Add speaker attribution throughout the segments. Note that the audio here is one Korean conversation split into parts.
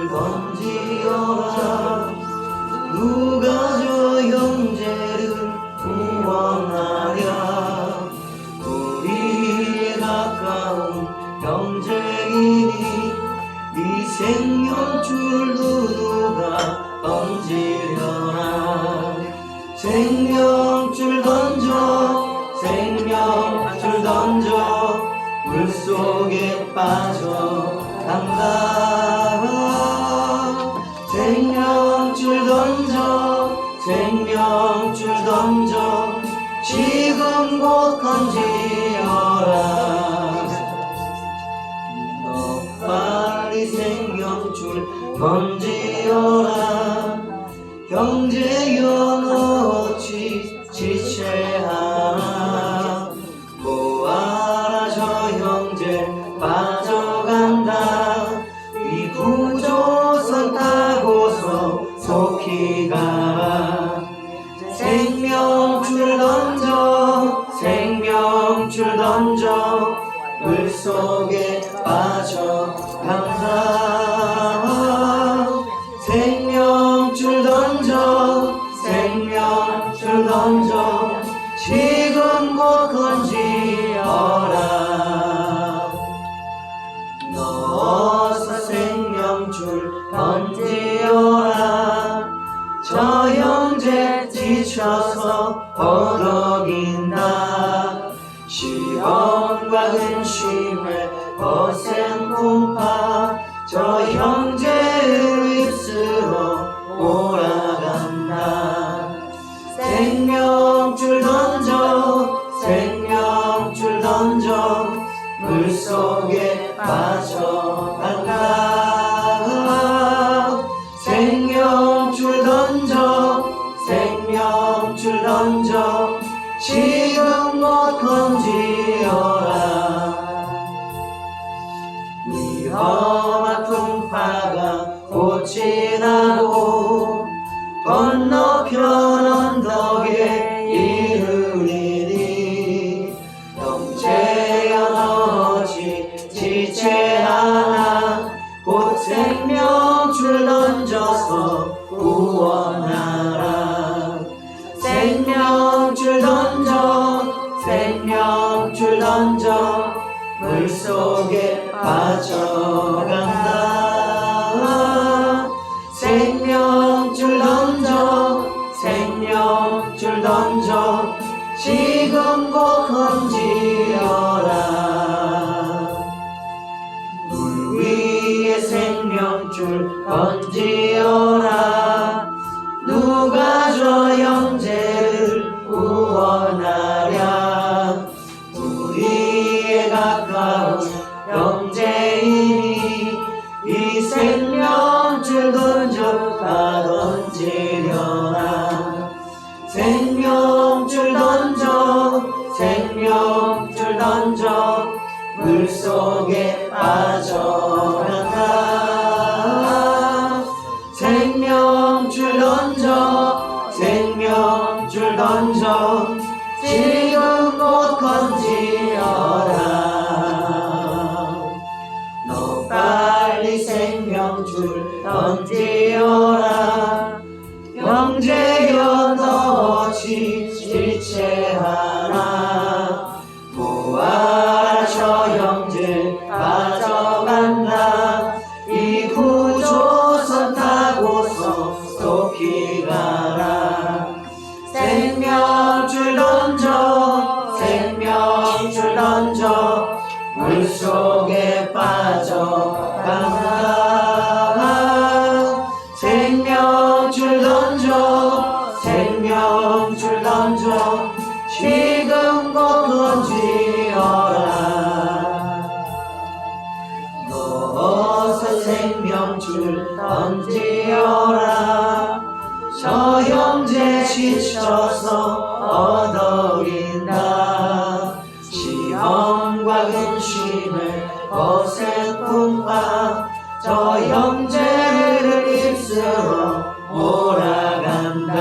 Speaker 1: 던지어라. 누가 저 형제를 구원하랴. 우리의 가까운 형제이니 이 생명줄도 누가 던지려나. 생명줄 던져, 생명줄 던져, 물속에 빠져간다. 생명줄 던져, 생명줄 던져, 지금 곧 던지어라. 너 빨리 생명줄 던지어라. 형제여 너 어찌 지체하나. 보아라 저 형제 빠져간다. 이 구조선 타고서 속히 가라. 생명줄 던져, 생명줄 던져, 물속에 빠져간다. 생명줄 던져, 생명줄 던져, 지금 곧 던지어라. 너 어서 생명줄 던지어라. 저 형제 지쳐서 허덕인다. 시험과 근심에 거센 풍파, 저 형제의 입술로 몰아간다. 생명줄 던져, 생명줄 던져, 물속에 빠져간다. 생명줄 던져, 생명줄 던져, 지금 못 던지어라. 위험한 풍파가 곧 지나고 건너편 언덕에 이르리니. 형제여 너 어찌 지체하나. 곧 생명줄 던져서 구원하라. 생명줄 던져, 생명줄 던져, 물속에 빠져간다. 생명줄 던져, 생명줄 던져, 지금 곧 던지어라. 물 위에 생명줄 던지어라. 누가 저 형제를 구원하랴. 우리의 가까운 형제이니 이 생명줄 던져 다 던지려나. 생명줄 던져, 생명줄 던져, 물속에 빠져간다. 생명줄 던져, 생명줄 던져, 지금 곧 던지어라. 너 빨리 생명줄 던지어라. 형제여 너 어찌 지체하나. 보아라 저 형제 빠져간다. 이 구조선 타고서 속히 가라. 생명줄 던져, 생명줄 던져, 물속에 빠져간다. 생명줄 던져, 생명줄 던져, 지금 곧 던지어라. 너 어서 생명줄 던지어라. 저 형제 지쳐서 허덕인다. 시험과 근심에 거센 풍파, 저 형제를 입술로 몰아간다.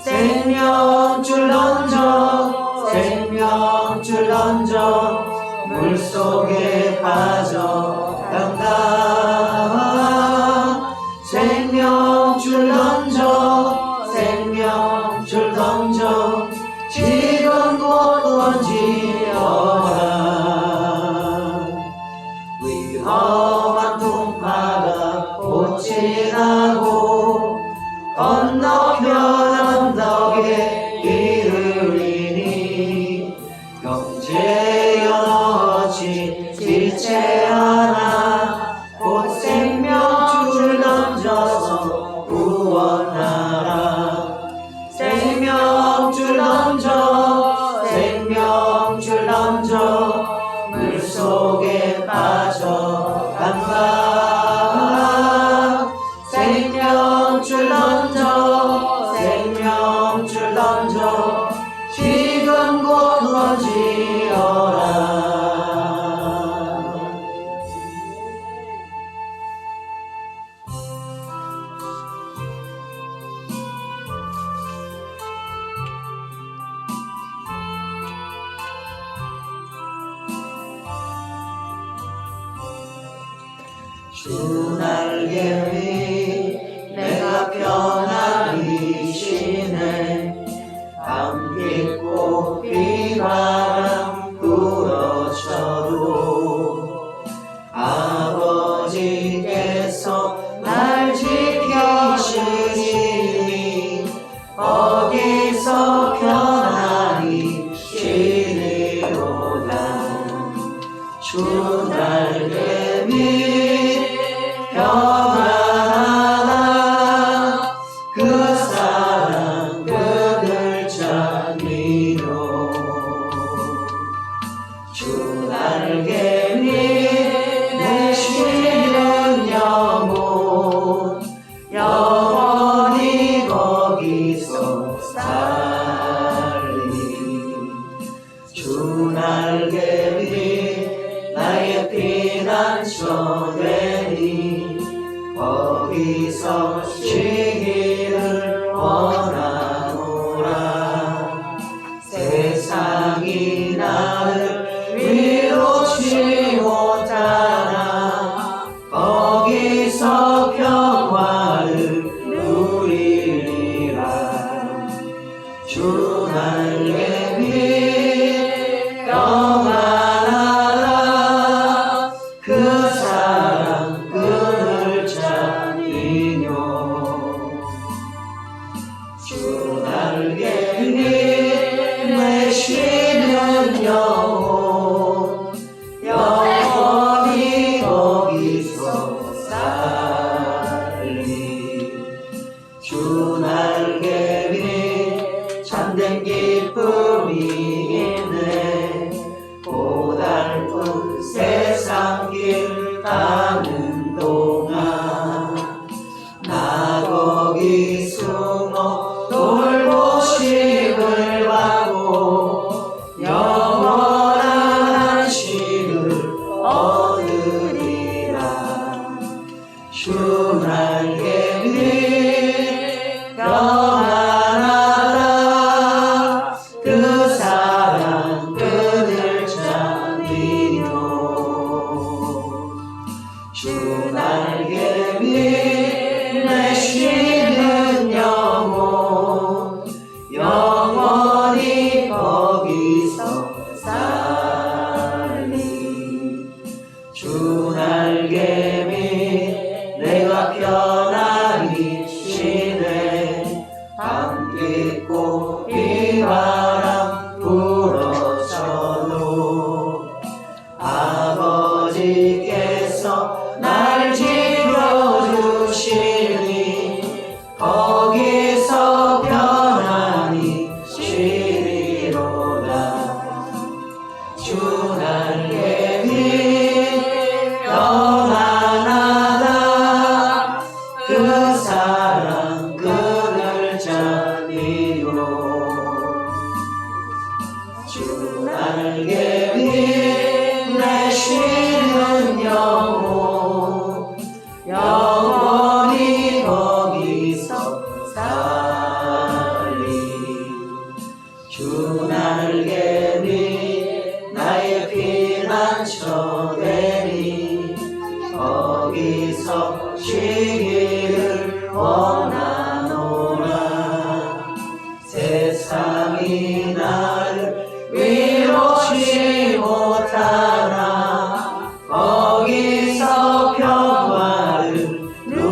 Speaker 1: 생명줄 던져, 생명줄 던져, 물속에 빠져간다. 곧 지나고 건너편 언덕에 이르리니 형제 연어치 지체 않아 곧 생명줄 던져서 구원하라. 생명줄 던져 생명줄 던져 물속에 빠져간다. 생명줄 던져 생명줄 던져 지금 곧 던지어라. 주 날개 위 내가 편안히 쉬네. 밤빛꽃 비바람 불어쳐도 아버지께서 날 지키시니 거기서 편안히 쉬리로다. 주 날개 위 평안하다. 그 사랑 그들 찾미로. 주 날개 위 내 쉬는 영혼 영원히 거기서 살리. 주 날개 위 나의 피난처 되니 거기서 쉬기를 원하노라. 세상이 나를 위로치 못하나 거기서 평화를 누리리라. 주 날개 위 평안하라. 그 사랑 그늘 찾으며. 주 날개 위 내 쉬는 영혼 영원히 거기서 살리. 주 날개 위 참된 기쁨이 있네. 고달픈 세상 길 가는 동안 나 거기 숨어 돌보심을 받고 영원한 안식을 얻으리라. 주 날개 위 평안하다. 그 사랑 그들 찾으며. 주 날개 위 내 쉬는 영혼 영원히 거기서 살리. 주 날개 위 내가 편안히 쉬네. 밤빛꽃 비바람 불어쳐도 아버지께서 날 지켜주시니 거기서 편안히 쉬리로다. 주 날개 위 평안하다. 그 사랑 그늘 찾으며. 주 날개 위 내 쉬는 영혼 영원히 거기서 살리. 주 날개 위 나의 피난처 되니 거기서 쉬기를 원하노라. 세상이 나를 위로치 못하나 거기서 평화를 누리리라.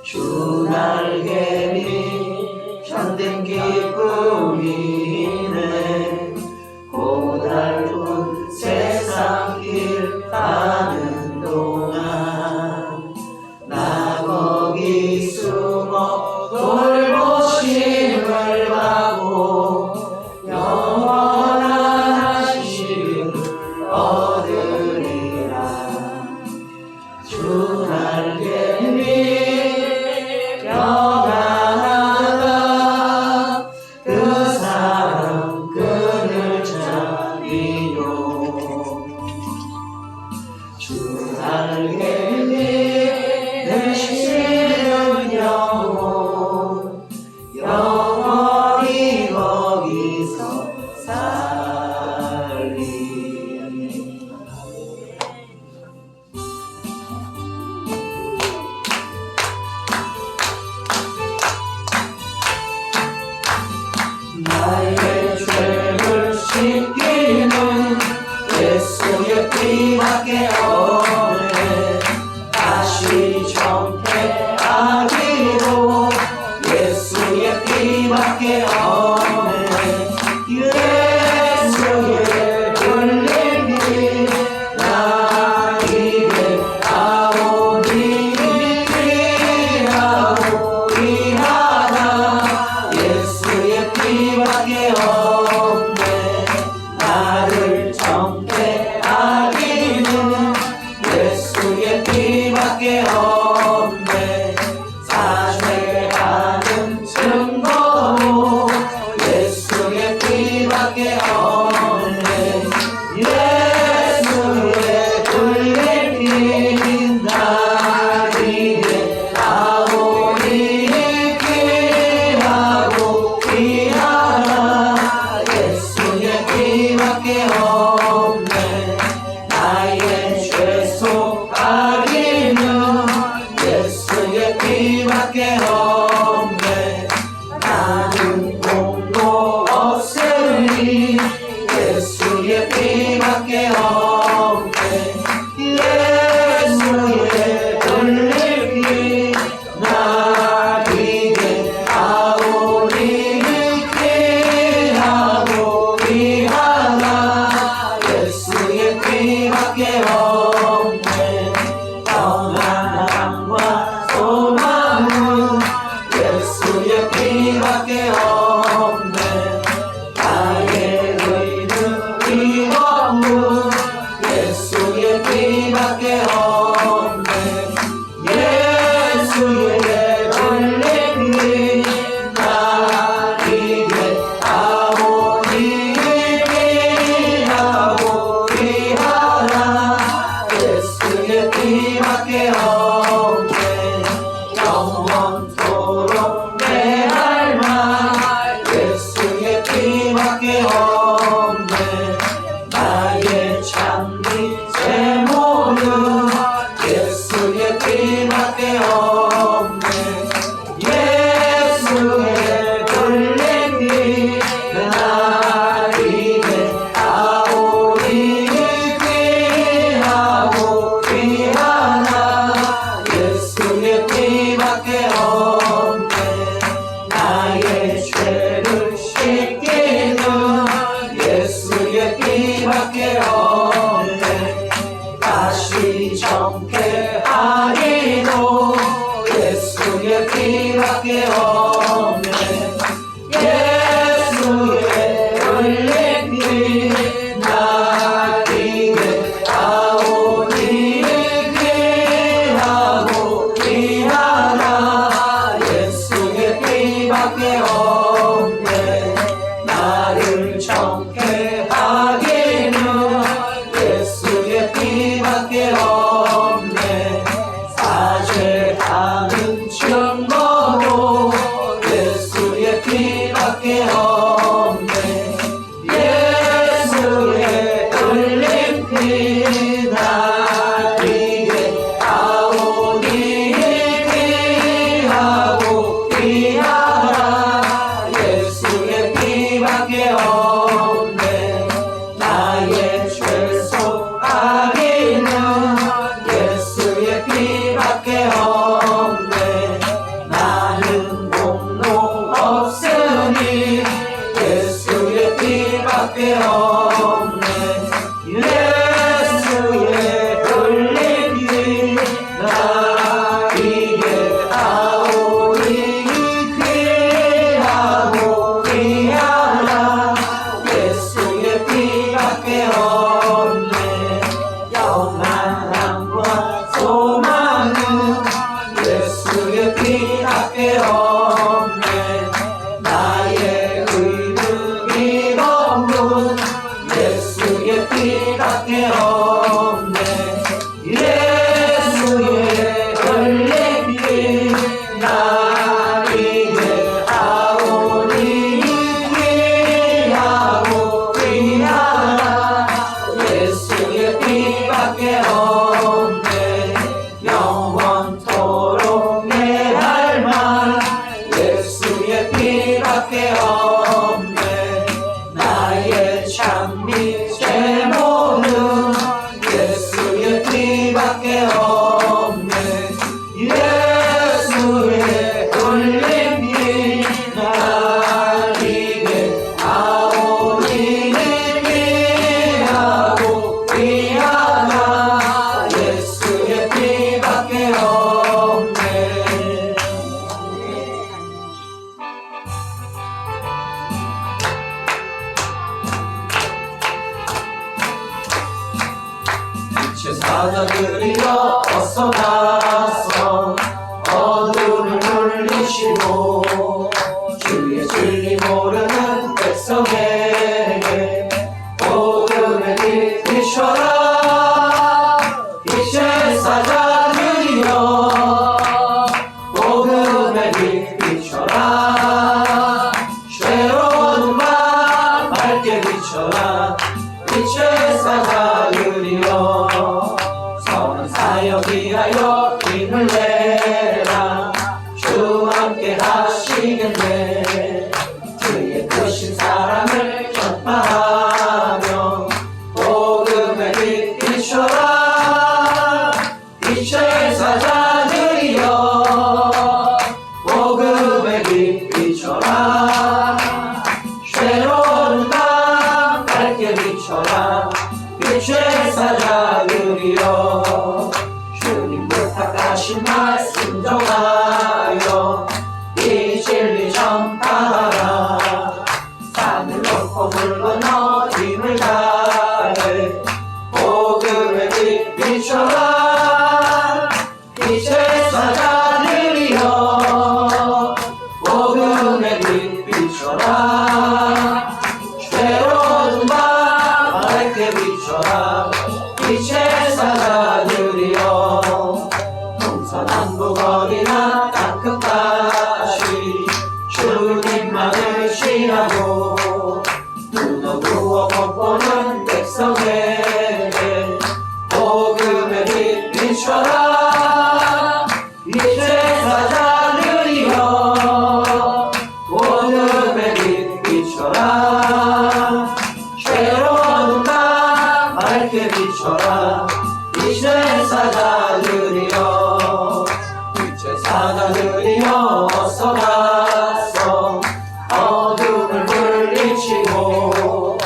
Speaker 1: 주 날개 위 견딘 기쁨이네. 고달픈 세상 길 가는 동안 나 거기 숨어 돌보심을 받고 영원한 안식을 얻으리라. 주 날개 위 평안하다. 그 사람 그를 찾으리요. 주 날개 위 내 쉬는 영혼 영원히 거기서 살리. 나의 죄를 씻기는 예수의 피밖에 없네. 다시 정퇴하기로 예수의 피밖에 없네. 예수의 흘림이 나에게 아오니 귀하오니 하나. 예수의 피밖에 없네. 나를 정죄하기는 예수의 피밖에 없네. 사죄하는 증거로 예수의 피밖에 없네. 예수의 흘림이 나에게 아오니 귀하고 귀하나. 예수의 피밖에 없네. 나의 죄 속하기는 예수의 피밖에 없네. 나는 공도 없으니 예수의 피밖에 없네. 예수의 흘림이 나에게 아오니 귀하고 귀하나. 예수의 피밖에 없네. 평안함과 소망은 예수의 피밖에 없네. 나의 의는 이없는 예수의 피밖에 없네. 예수의 흘림이 나에게 아오니 귀하고 귀하나. 예수의 피밖에 없네. 영원토록 내 할 말 예수의 피밖에 없네. 나의 참기 제모는 예수의 피밖에 없네. 예수의 흘림이 나에게 아오니 귀하고 귀하나. 예수의 피밖에 없네. 나의 죄를 씻기는 예수의 피밖에 없네. 다시 정퇴하리로 예수의 피밖에 없네. 예수의 흘림이 나에게 아오니 귀하고 귀하나. 예수의 피밖에 없네. 나를 정죄하기는 예수의 피밖에 없네. 사죄하는 증거로 예수의 피밖에 없네. 예수의 흘림이 나에게 아오니 귀하고 귀하나. 예수의 피밖에 없네. 나의 죄 속하기는 예수의 피밖에 없네. 나에게 아오니 귀하고 귀하다 예수의 피밖에 없네 영원토록 내 닮아 예수의 피밖에 없네 나의 찬미 제 모든 예수의 피밖에 없네 예수의 흘린 피 나에게 아오니 귀하고 귀하다 예수의 피밖에 없네 빛의 사자들이여 어서 나서 어둠을 물리시고 주의 진리 모르는 백성에게 복음의 빛 비춰라 빛의 사자들이여 복음의 빛 비춰라 괴로운 밤 밝게 비춰라 빛의 사자들이여 선한 사역 위하여 힘을 내라 주 함께 하시겠네 그의 크신 사랑을 전파하며 복음의 빛 비춰라 빛의 사자들이여 복음의 빛 비춰라 괴로운 밤 밝게 비춰라 빛의 사자들이여 주님 부탁하신 말씀 정하여 이 진리 전파하라 산을 넘고 물 건너 힘을 다해 복음의 빛 비춰라 빛의 사자들이여 복음의 빛 비춰라 괴로운 밤 밝게 비춰라 빛의 사자들이여 동서남북어디나 땅끝까지 주님만을 시하고 눈어 부어 겉보는 백성에게 복음의 빛 비춰라 빛의 사자들이여 복음의 빛 비춰라 괴로운 밤 밝게 비춰라 빛의 사자들이여 빛의 사자들이여 어서 가서 어둠을 물리치고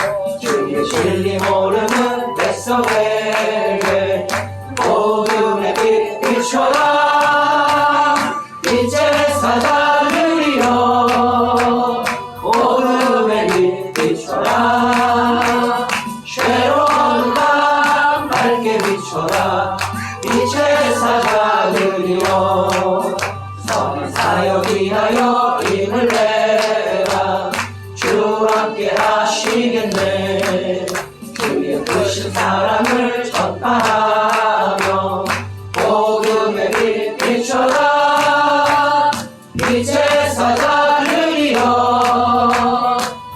Speaker 1: 주의 진리 모르는 백성에게 복음의 빛 비춰라 빛의 사자들이여 복음의 빛 비춰라 괴로운 밤 밝게 비춰라 빛의 사자들이여 선한 사역 위하여 힘을 내라 주 함께 하시겠네 주의 크신 사랑을 전파하며 복음의 빛 비춰라 빛의 사자들이여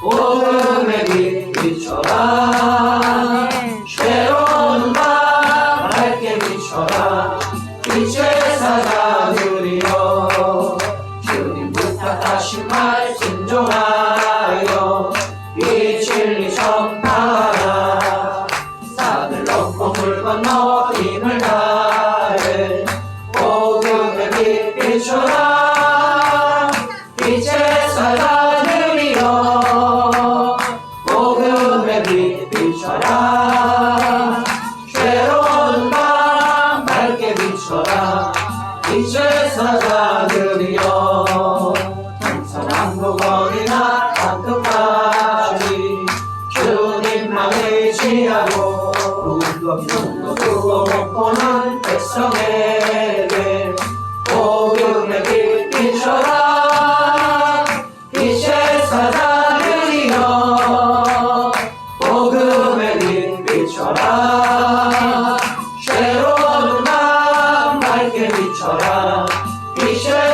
Speaker 1: 복음의 빛 비춰라 괴로운 밤 밝게 비춰라 빛의 사자들이여 주님 부탁하신 말 순종하여 이 진리 전파하라 산을 넘고 물 건너 힘을 다해 복음의 빛 비춰라 빛의 사자들이여 복음의 빛 비춰라 괴로운 밤 밝게 비춰라 빛의 사자들이여 동서남북어디나 땅끝까지 주님만 의지하고 눈도 뜨고 못 보는 백성에게 복음의 빛 비춰라 빛의 사자들이여 복음의 빛 비춰라 괴로운 밤 밝게 비춰라 빛의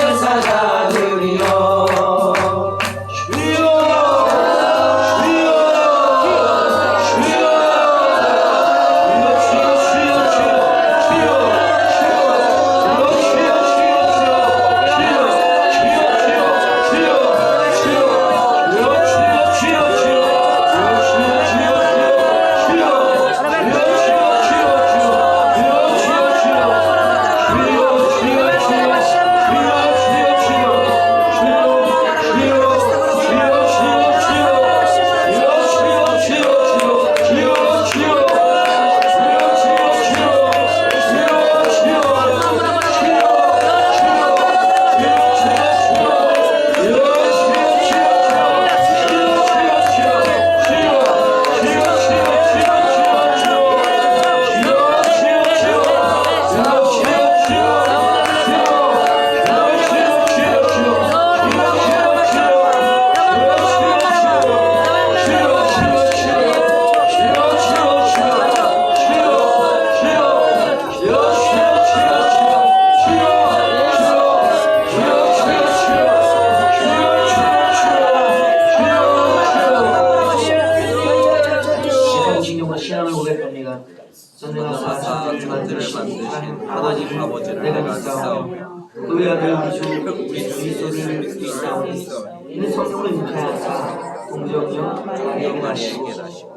Speaker 1: 아들 우리 주 그리스도를 믿사오니 이는 성령으로 잉태하사 공정령 마리아에게 나시고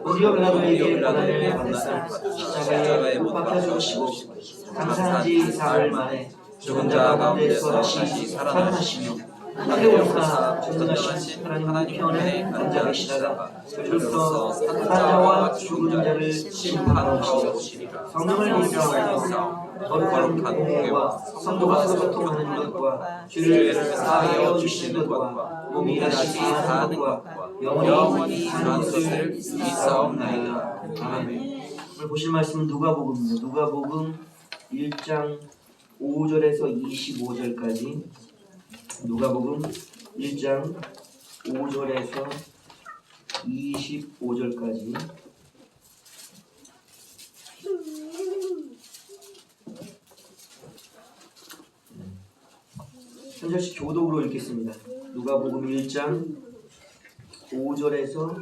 Speaker 1: 본디오 빌라도에게 고난을 받으사 십자가에 못 박혀 죽으시고 장사한 지 사흘 만에 죽은 자 가운데서 다시 살아나시며 하늘에 오르사 전능하신 하나님 편에 앉아 계시다가 그리스도 산 자와 죽은 자를 심판하러 오시리라. 성령을 믿사오며 거룩한 공회와 성도가 서로 교통하는 것과 죄를 사하여 주시는 것과 몸이 다시 사는 것과 영원히 사는 것을 믿사옵나이다. 아멘. 오늘 보실 말씀은 누가복음입니다. 누가복음 1장 5절에서 25절까지 누가복음 1장 5절에서 25절까지 한 절씩 교독으로 읽겠습니다. 누가복음 1장 5절에서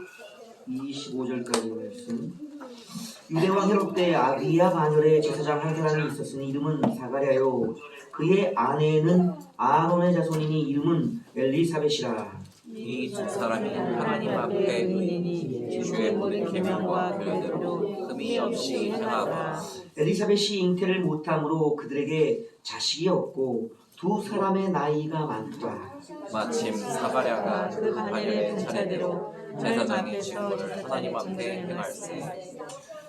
Speaker 1: 25절까지 말씀. 유대왕 헤롯 때 아비야 반열에 제사장 한 사람이 있었으니 이름은 사가랴요. 그의 아내는 아론의 자손이니 이름은 엘리사벳이라.
Speaker 2: 이 두 사람이 하나님 앞에 의인이 주의 모든 계명과 규례대로 흠이 없이 행하고
Speaker 1: 엘리사벳이 잉태를 못함으로 그들에게 자식이 없고 두 사람의 나이가 많더라.
Speaker 2: 마침 사가랴가 그 반열의 차례대로 제사장의 직분을 하나님 앞에 행할세.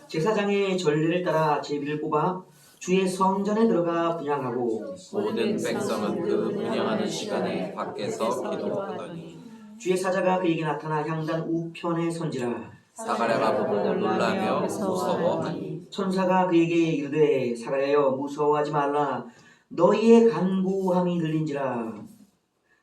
Speaker 1: 제사장의 전례를 따라 제비를 뽑아 주의 성전에 들어가 분향하고
Speaker 2: 모든 백성은 그 분향하는 시간에 밖에서 기도하더니
Speaker 1: 주의 사자가 그에게 나타나 향단 우편에 선지라.
Speaker 2: 사가랴가 보고 놀라며 무서워하니
Speaker 1: 천사가 그에게 이르되 사가랴여 무서워하지 말라. 너희의 간구함이 들린지라.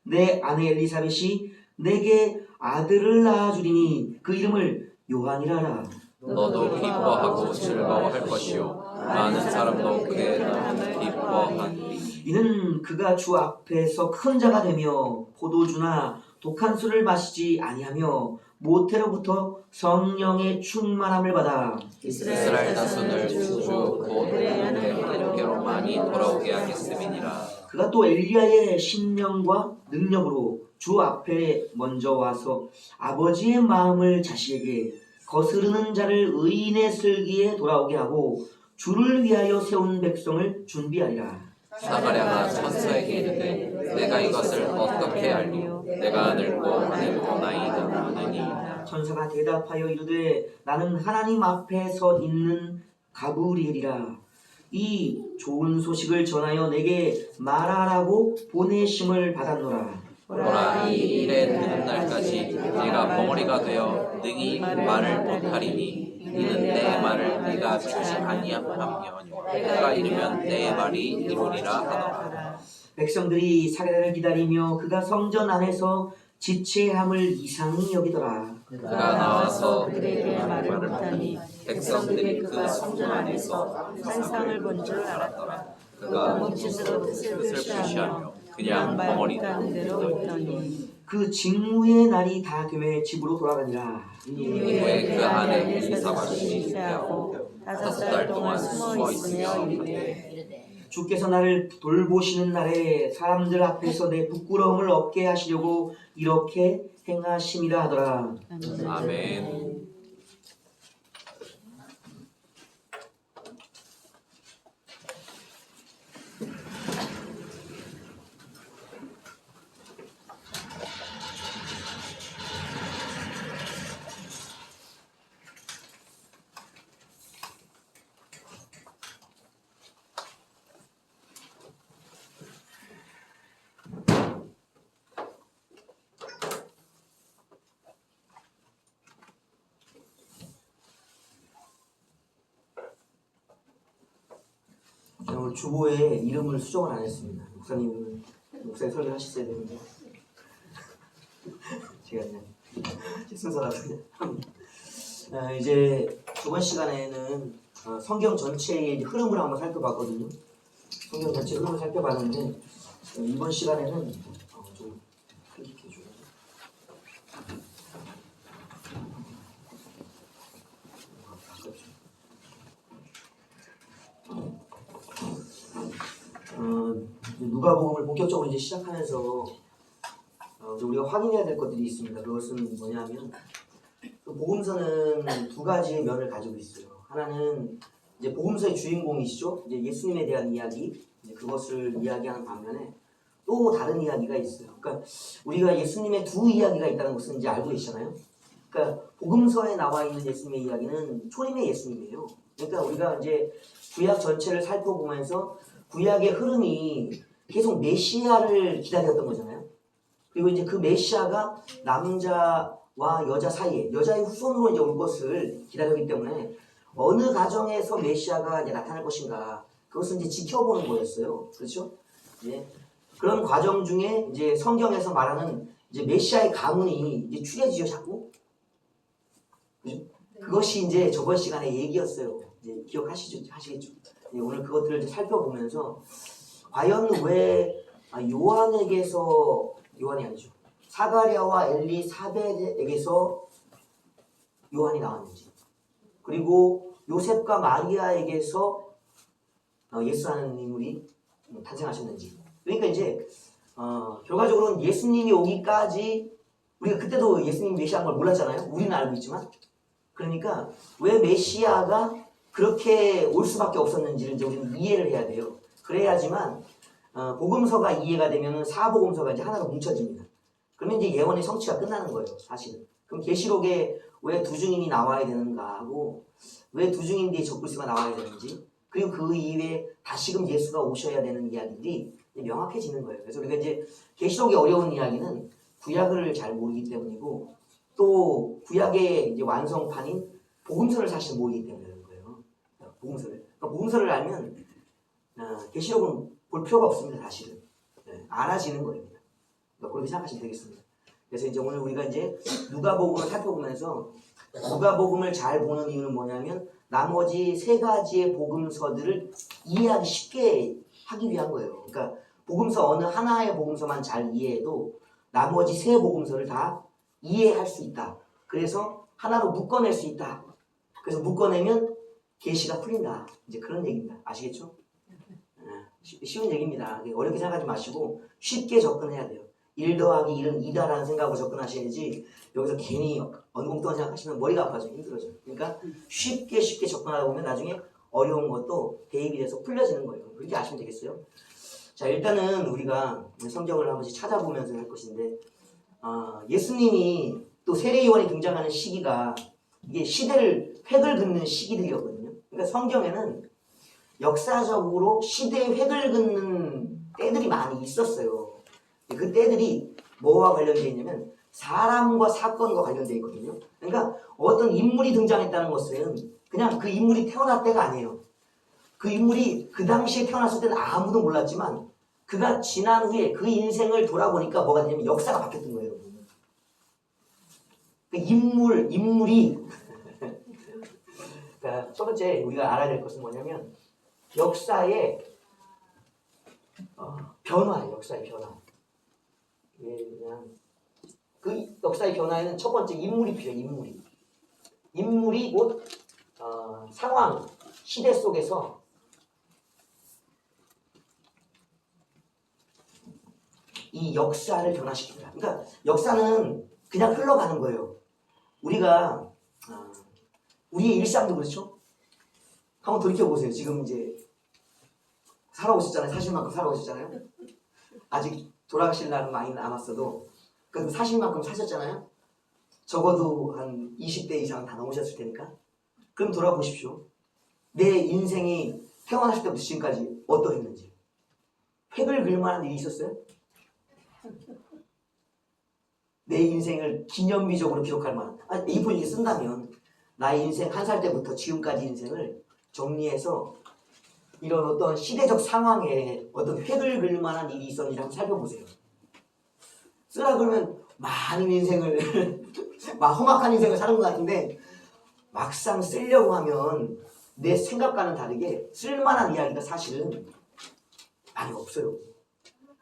Speaker 1: 내 아내 엘리사벳이 내게 아들을 낳아주리니 그 이름을 요한이라라.
Speaker 2: 너도 기뻐하고 즐거워할 것이요 많은 사람도 그에 너무 기뻐하니
Speaker 1: 이는 그가 주 앞에서 큰 자가 되며 포도주나 독한 술을 마시지 아니하며 모태로부터 성령의 충만함을 받아
Speaker 2: 이스라엘 자손을 주곧 하나님께로 많이 돌아오게 하겠음이니라.
Speaker 1: 그가 또 엘리야의 신령과 능력으로 주 앞에 먼저 와서 아버지의 마음을 자식에게 거스르는 자를 의인의 슬기에 돌아오게 하고 주를 위하여 세운 백성을 준비하리라.
Speaker 2: 사가랴가 천사에게 이르되 내가 이것을 어떻게 알리요 내가 늙고 나이가 많으니.
Speaker 1: 천사가 대답하여 이르되 나는 하나님 앞에 서 있는 가브리엘이라. 이 좋은 소식을 전하여 내게 말하라고 보내심을 받았노라.
Speaker 2: 보라 이 일에 드는 날까지 네가 벙어리가 되어 능히 말을 못하리니 이는 내 말을 네가 듣지 아니하며 내가 이르면 내 말이 이루리라 하더라.
Speaker 1: 백성들이 사가랴를 기다리며 그가 성전 안에서 지체함을 이상히 여기더라.
Speaker 2: 그가 나와서
Speaker 3: 그들에게 말을 못하니
Speaker 2: 백성들이 그 성전 안에서
Speaker 3: 환상을 본 줄 알았더라.
Speaker 2: 그가
Speaker 3: 몸짓으로 뜻을 표시하며
Speaker 2: 그냥 벙어리다.
Speaker 3: 말하는 대로 있더니
Speaker 1: 그 직무의 날이 다 되매 집으로 돌아가니라.
Speaker 2: 이후에 그 안에 엘리사가
Speaker 3: 시하고 5달 동안 숨어 있으며 이르되
Speaker 1: 주께서 나를 돌보시는 날에 사람들 앞에서 내 부끄러움을 없게 하시려고 이렇게 행하심이라 하더라.
Speaker 2: 아멘.
Speaker 1: 오늘 주보에 이름을 수정을 안 했습니다. 목사님 설교하셨어야 되는데 제가 그냥 제 순서라서 그냥 합니다. 이제 저번 시간에는 성경 전체의 흐름을 한번 살펴봤거든요. 성경 전체 흐름을 살펴봤는데 이번 시간에는 좀 클릭해줘요. 누가복음을 본격적으로 이제 시작하면서 이제 우리가 확인해야 될 것들이 있습니다. 그것은 뭐냐면 그 복음서는 두 가지의 면을 가지고 있어요. 하나는 이제 복음서의 주인공이시죠. 이제 예수님에 대한 이야기, 이제 그것을 이야기하는 반면에 또 다른 이야기가 있어요. 그러니까 우리가 예수님의 두 이야기가 있다는 것은 이제 알고 계시잖아요. 그러니까 복음서에 나와 있는 예수님의 이야기는 초림의 예수님이에요. 그러니까 우리가 이제 구약 전체를 살펴보면서 구약의 흐름이 계속 메시아를 기다렸던 거잖아요. 그리고 이제 그 메시아가 남자와 여자 사이에 여자의 후손으로 이제 올 것을 기다렸기 때문에 어느 가정에서 메시아가 이제 나타날 것인가 그것은 이제 지켜보는 거였어요. 그렇죠? 예. 그런 과정 중에 이제 성경에서 말하는 이제 메시아의 가문이 이제 추려지죠, 자꾸. 그죠? 그것이 이제 저번 시간에 얘기였어요. 이제 하시겠죠? 예, 오늘 그것들을 이제 살펴보면서 과연 왜 요한이 아니죠. 사가랴와 엘리사벳에게서 요한이 나왔는지, 그리고 요셉과 마리아에게서 예수라는 인물이 탄생하셨는지. 그러니까 이제 결과적으로는 예수님이 오기까지 우리가 그때도 예수님이 메시아인 걸 몰랐잖아요. 우리는 알고 있지만. 그러니까 왜 메시아가 그렇게 올 수밖에 없었는지를 이제 우리는 이해를 해야 돼요. 그래야지만 복음서가 이해가 되면은 사복음서가 이제 하나로 뭉쳐집니다. 그러면 이제 예언의 성취가 끝나는 거예요, 사실은. 그럼 계시록에 왜 두 증인이 나와야 되는가 하고 왜 두 증인 뒤에 적글씨가 나와야 되는지 그리고 그 이후에 다시금 예수가 오셔야 되는 이야기들이 명확해지는 거예요. 그래서 우리가 이제 계시록이 어려운 이야기는 구약을 잘 모르기 때문이고 또 구약의 이제 완성판인 복음서를 사실 모르기 때문에 그런 거예요. 복음서를. 그러니까 복음서를 알면 계시록은 볼 필요가 없습니다, 사실은. 알아지는 거입니다. 그렇게 생각하시면 되겠습니다. 그래서 이제 오늘 우리가 이제 누가복음을 살펴보면서 누가복음을 잘 보는 이유는 뭐냐면 나머지 세 가지의 복음서들을 이해하기 쉽게 하기 위한 거예요. 그러니까 복음서 어느 하나의 복음서만 잘 이해해도 나머지 세 복음서를 다 이해할 수 있다. 그래서 하나로 묶어낼 수 있다. 그래서 묶어내면 계시가 풀린다. 이제 그런 얘기입니다. 아시겠죠? 쉬운 얘기입니다. 어렵게 생각하지 마시고 쉽게 접근해야 돼요. 1 더하기 1은 2다라는 생각으로 접근하셔야지 여기서 괜히 엉뚱한 생각하시면 머리가 아파져요. 힘들어져요. 그러니까 쉽게 접근하다 보면 나중에 어려운 것도 대입이 돼서 풀려지는 거예요. 그렇게 아시면 되겠어요. 자, 일단은 우리가 성경을 한 번씩 찾아보면서 할 것인데 예수님이 또 세례 요한이 등장하는 시기가 이게 시대를 획을 긋는 시기들이었거든요. 그러니까 성경에는 역사적으로 시대의 획을 긋는 때들이 많이 있었어요. 그 때들이 뭐와 관련되어 있냐면 사람과 사건과 관련되어 있거든요. 그러니까 어떤 인물이 등장했다는 것은 그냥 그 인물이 태어날 때가 아니에요. 그 인물이 그 당시에 태어났을 때는 아무도 몰랐지만 그가 지난 후에 그 인생을 돌아보니까 뭐가 되냐면 역사가 바뀌었던 거예요. 그 인물이 그러니까 첫 번째 우리가 알아야 될 것은 뭐냐면 역사의 변화예요. 역사의 변화. 그냥 그 역사의 변화에는 첫 번째 인물이 필요해요. 인물이 곧 상황, 시대 속에서 이 역사를 변화시킵니다. 그러니까 역사는 그냥 흘러가는 거예요. 우리가 우리의 일상도 그렇죠? 한번 돌이켜보세요. 지금 이제 살아오셨잖아요. 사실 만큼 살아오셨잖아요. 아직 돌아가실 날은 많이 남았어도 그래도 사실 만큼 사셨잖아요. 적어도 한 20대 이상 다 넘으셨을 테니까. 그럼 돌아보십시오. 내 인생이 태어났을 때부터 지금까지 어떠했는지. 획을 그을 만한 일이 있었어요? 내 인생을 기념비적으로 기록할 만한 A4 쓴다면 나의 인생 1살 때부터 지금까지 인생을 정리해서 이런 어떤 시대적 상황에 어떤 획을 그을 만한 일이 있었는지 한번 살펴보세요. 쓰라 그러면 많은 인생을 막 험악한 인생을 사는 것 같은데 막상 쓰려고 하면 내 생각과는 다르게 쓸만한 이야기가 사실은 많이 없어요.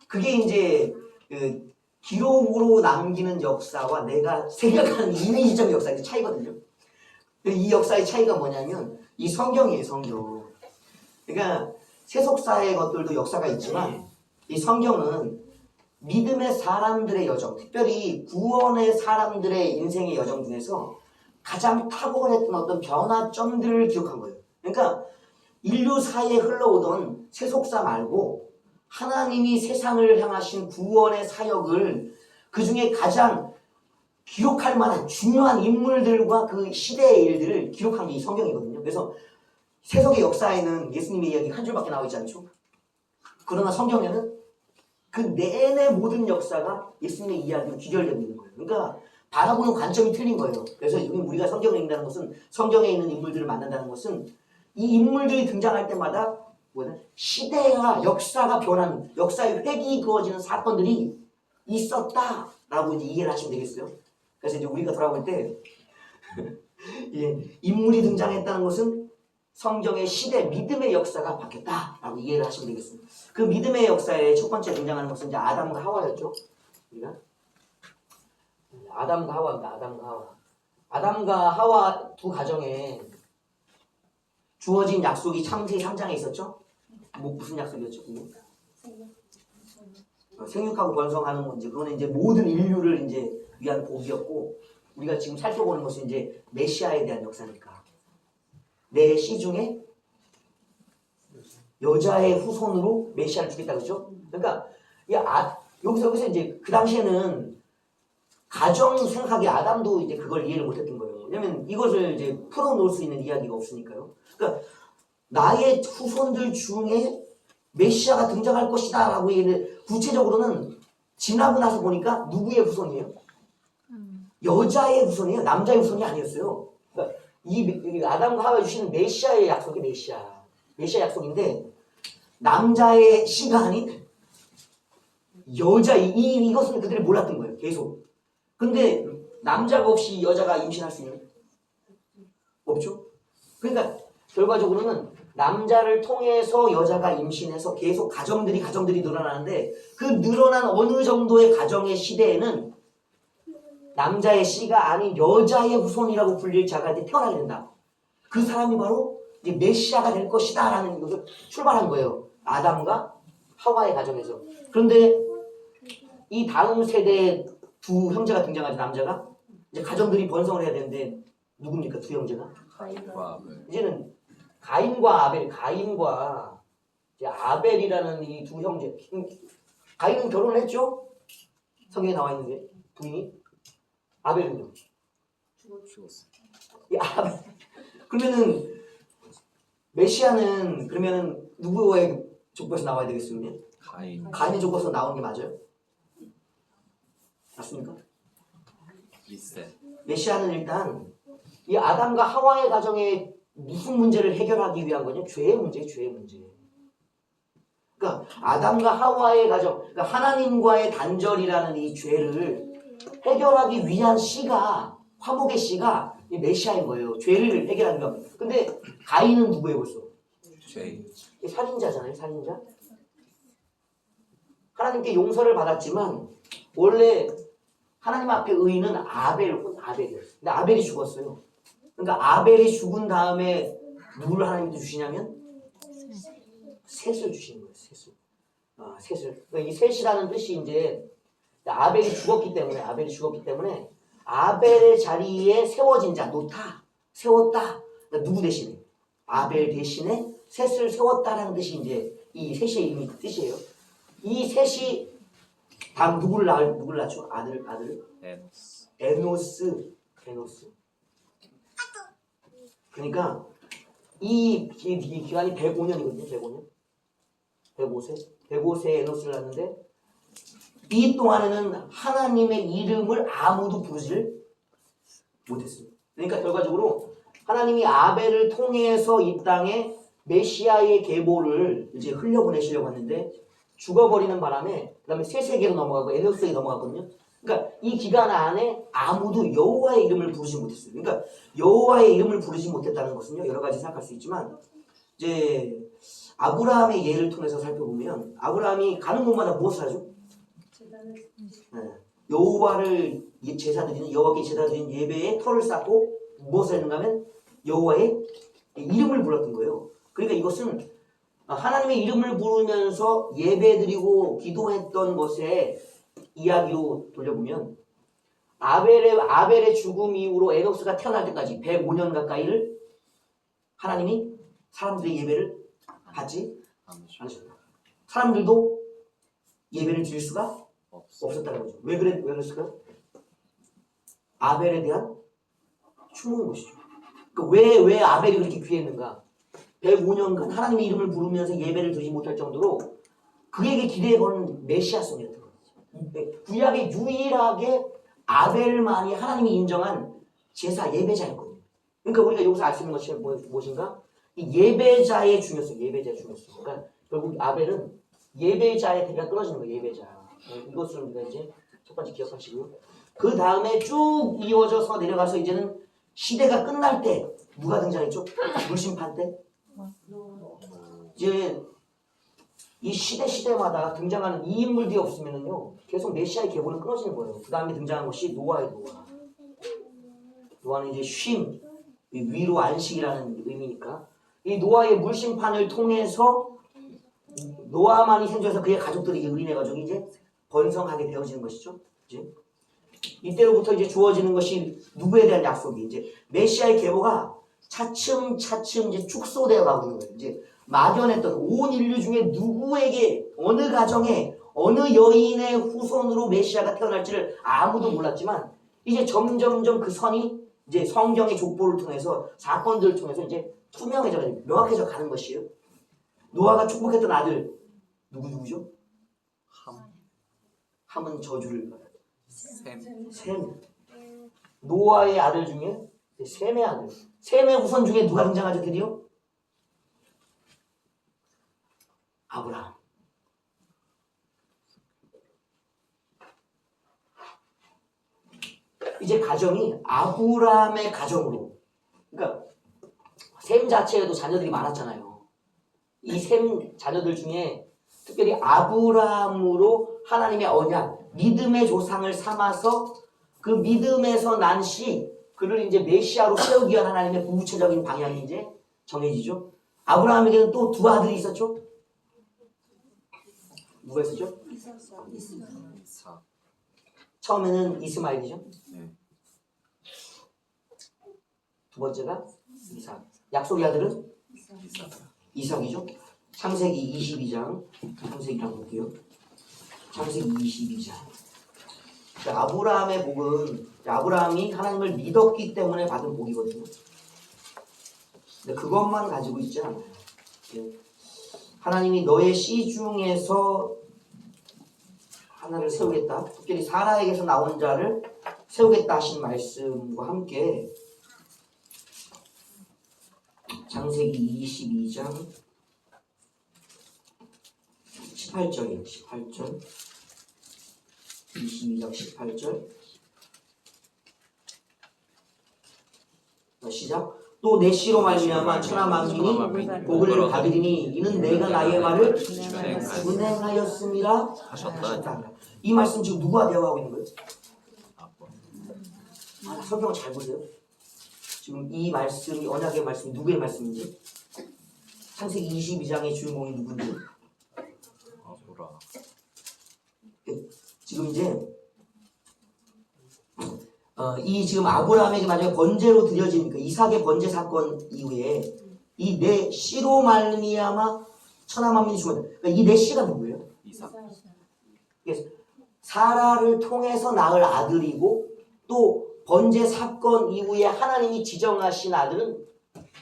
Speaker 1: 그게 이제 그 기록으로 남기는 역사와 내가 생각하는 이미지적 역사의 차이거든요. 이 역사의 차이가 뭐냐면 이 성경이에요. 성경. 그러니까 세속사의 것들도 역사가 있지만 이 성경은 믿음의 사람들의 여정, 특별히 구원의 사람들의 인생의 여정 중에서 가장 탁월했던 어떤 변화점들을 기록한 거예요. 그러니까 인류사에 흘러오던 세속사 말고 하나님이 세상을 향하신 구원의 사역을 그 중에 가장 기록할 만한 중요한 인물들과 그 시대의 일들을 기록한 게 이 성경이거든요. 그래서 세속의 역사에는 예수님의 이야기 한 줄밖에 나와 있지 않죠. 그러나 성경에는 그 내내 모든 역사가 예수님의 이야기로 귀결되고 있는 거예요. 그러니까 바라보는 관점이 틀린 거예요. 그래서 우리가 성경을 읽는다는 것은, 성경에 있는 인물들을 만난다는 것은 이 인물들이 등장할 때마다 시대와 역사가 변하는, 역사의 획이 그어지는 사건들이 있었다라고 이제 이해를 하시면 되겠어요. 그래서 이제 우리가 돌아볼 때 인물이 등장했다는 것은 성경의 시대, 믿음의 역사가 바뀌었다라고 이해를 하시면 되겠습니다. 그 믿음의 역사에 첫 번째 등장하는 것은 이제 아담과 하와였죠. 우리가 아담과 하와입니다. 아담과 하와. 아담과 하와 두 가정에 주어진 약속이 창세기 3장에 있었죠. 뭐 무슨 약속이었죠? 생육하고 번성하는 문제. 그거는 이제 모든 인류를 이제 위한 복이었고, 우리가 지금 살펴보는 것은 이제 메시아에 대한 역사니까. 내 씨 중에 여자의 후손으로 메시아를 주겠다 그죠? 그러니까 여기서 이제 그 당시에는 가정 생각하기에 아담도 이제 그걸 이해를 못했던 거예요. 왜냐면 이것을 이제 풀어놓을 수 있는 이야기가 없으니까요. 그러니까 나의 후손들 중에 메시아가 등장할 것이다라고 얘기를 구체적으로는 지나고 나서 보니까 누구의 후손이에요? 여자의 후손이에요. 남자의 후손이 아니었어요. 그러니까 이 아담과 하와에 주시는 메시아의 약속이 메시아 약속인데 남자의 씨가 아닌 여자 이것은 그들이 몰랐던 거예요. 계속. 근데 남자가 없이 여자가 임신할 수 있는 없죠. 그러니까 결과적으로는 남자를 통해서 여자가 임신해서 계속 가정들이 늘어나는데 그 늘어난 어느 정도의 가정의 시대에는 남자의 씨가 아닌 여자의 후손이라고 불릴 자가 이제 태어나게 된다. 그 사람이 바로 이제 메시아가 될 것이다라는 것을 출발한 거예요. 아담과 하와의 가정에서. 그런데 이 다음 세대에 두 형제가 등장하죠. 남자가 이제 가정들이 번성을 해야 되는데 누굽니까? 두 형제가? 이제는 가인과 이제 아벨이라는 이 두 형제. 가인은 결혼을 했죠? 성경에 나와 있는 게 부인이. 아벨은요?
Speaker 2: 죽었어.
Speaker 1: 이 아벨. 그러면은 메시아는 그러면은 누구의 족보에서 나와야 되겠습니까? 가인의 족보에서 나오는 게 맞아요? 맞습니까?
Speaker 2: 비슷해.
Speaker 1: 메시아는 일단 이 아담과 하와의 가정에 무슨 문제를 해결하기 위한 거냐? 죄의 문제. 그러니까 아담과 하와의 가정, 그러니까 하나님과의 단절이라는 이 죄를 해결하기 위한 씨가, 화목의 씨가 이 메시아인 거예요. 죄를 해결하기 위한. 근데 가인은 누구예요 벌써?
Speaker 2: 죄.
Speaker 1: 살인자잖아요. 살인자. 하나님께 용서를 받았지만 원래 하나님 앞에 의인은 아벨이에요. 근데 아벨이 죽었어요. 그러니까 아벨이 죽은 다음에 누구를 하나님께 주시냐면 셋을 주시는 거예요. 셋을. 그러니까 이 셋이라는 뜻이 이제 아벨이 죽었기 때문에 아벨의 자리에 세워진 자, 세웠다. 그러니까 누구 대신에? 아벨 대신에 셋을 세웠다라는 뜻이 이제 이 셋의 의미 뜻이에요. 이 셋이 다음 누구를 낳죠? 아들. 에노스. 그러니까 이 기간이 105년이거든요. 105세 에노스를 낳는데 이 동안에는 하나님의 이름을 아무도 부르지를 못했어요. 그러니까 결과적으로 하나님이 아벨을 통해서 이 땅에 메시아의 계보를 이제 흘려보내시려고 했는데 죽어버리는 바람에 그 다음에 세 세계로 넘어가고 에노스에게 넘어갔거든요. 그러니까 이 기간 안에 아무도 여호와의 이름을 부르지 못했어요. 그러니까 여호와의 이름을 부르지 못했다는 것은요, 여러 가지 생각할 수 있지만 이제 아브라함의 예를 통해서 살펴보면 아브라함이 가는 곳마다 무엇을 하죠? 여호와께 제사 드리는 예배에 터를 쌓고 무엇을 했는가 하면 여호와의 이름을 불렀던 거예요. 그러니까 이것은 하나님의 이름을 부르면서 예배드리고 기도했던 것의 이야기로 돌려보면 아벨의 죽음 이후로 에녹스가 태어날 때까지 105년 가까이를 하나님이 사람들의 예배를 받지 않으셨다. 사람들도 예배를 드릴 수가 없었다는 거죠. 왜 그랬을까요? 아벨에 대한 추모인 것이죠. 그러니까 왜 아벨이 그렇게 귀했는가? 105년간 하나님의 이름을 부르면서 예배를 드리지 못할 정도로 그에게 기대에 거는 메시아성이었던 거죠. 구약에 유일하게 아벨만이 하나님이 인정한 제사 예배자였거든요. 그러니까 우리가 여기서 알 수 있는 것이 무엇인가? 이 예배자의 중요성. 그러니까 결국 아벨은 예배자의 대가 끊어지는 거예요. 예배자. 이것을 우리가 이제 첫 번째 기억하시고요. 그 다음에 쭉 이어져서 내려가서 이제는 시대가 끝날 때 누가 등장했죠? 물심판 때. 이제 이 시대마다 등장하는 이 인물들이 없으면은요 계속 메시아의 계보는 끊어지는 거예요. 그 다음에 등장한 것이 노아예요. 노아는 이제 쉼, 위로 안식이라는 의미니까 이 노아의 물심판을 통해서 노아만이 생존해서 그의 가족들이 의인의 가족이 이제 번성하게 되어지는 것이죠. 이제 이때로부터 이제 주어지는 것이 누구에 대한 약속이 이제 메시아의 계보가 차츰 이제 축소되어 가고 있는 거예요. 이제 막연했던 온 인류 중에 누구에게 어느 가정에 어느 여인의 후손으로 메시아가 태어날지를 아무도 몰랐지만 이제 점점 그 선이 이제 성경의 족보를 통해서 사건들을 통해서 이제 투명해져 명확해져 가는 것이에요. 노아가 축복했던 아들 누구죠? 함은 저주를 받아요. 셈. 노아의 아들 중에 셈의 아들. 셈의 후손 중에 누가 등장하죠? 드디어? 아브라함. 이제 가정이 아브라함의 가정으로. 그러니까 셈 자체에도 자녀들이 많았잖아요. 이 셈 자녀들 중에 특별히 아브라함으로 하나님의 언약, 믿음의 조상을 삼아서 그 믿음에서 난 씨, 그를 이제 메시아로 세우기 위한 하나님의 구체적인 방향이 이제 정해지죠. 아브라함에게는 또 두 아들이 있었죠. 누가 있었죠? 처음에는 이스마엘이죠. 두 번째가 이삭. 약속의 아들은 이삭이죠. 창세기 22장. 창세기랑 볼게요. 창세기 22장. 아브라함의 복은 아브라함이 하나님을 믿었기 때문에 받은 복이거든요. 근데 그것만 가지고 있지 않아요. 하나님이 너의 씨 중에서 하나를 세우겠다. 특별히 사라에게서 나온 자를 세우겠다 하신 말씀과 함께 창세기 22장 18절이에요. 18절 22장 18절 시작. 또 내 씨로 말미암아 천하 만민이 복을 받으리니 이는 내가 나의 말을 준행하였음이라 하셨다. 이 말씀 지금 누가 대화하고 있는 거예요? 성경을 잘 보세요. 지금 이 말씀이 언약의 말씀이 누구의 말씀인지, 창세기 22장의 주인공이 누군지. 지금 이제 이 지금 아브라함에게 만약에 번제로 드려진 그 이삭의 번제 사건 이후에 이 내 씨로 말미암아 천하 만민이 죽었다. 그러니까 이 내 씨가 누구예요? 이삭. 사라를 통해서 낳을 아들이고 또 번제 사건 이후에 하나님이 지정하신 아들은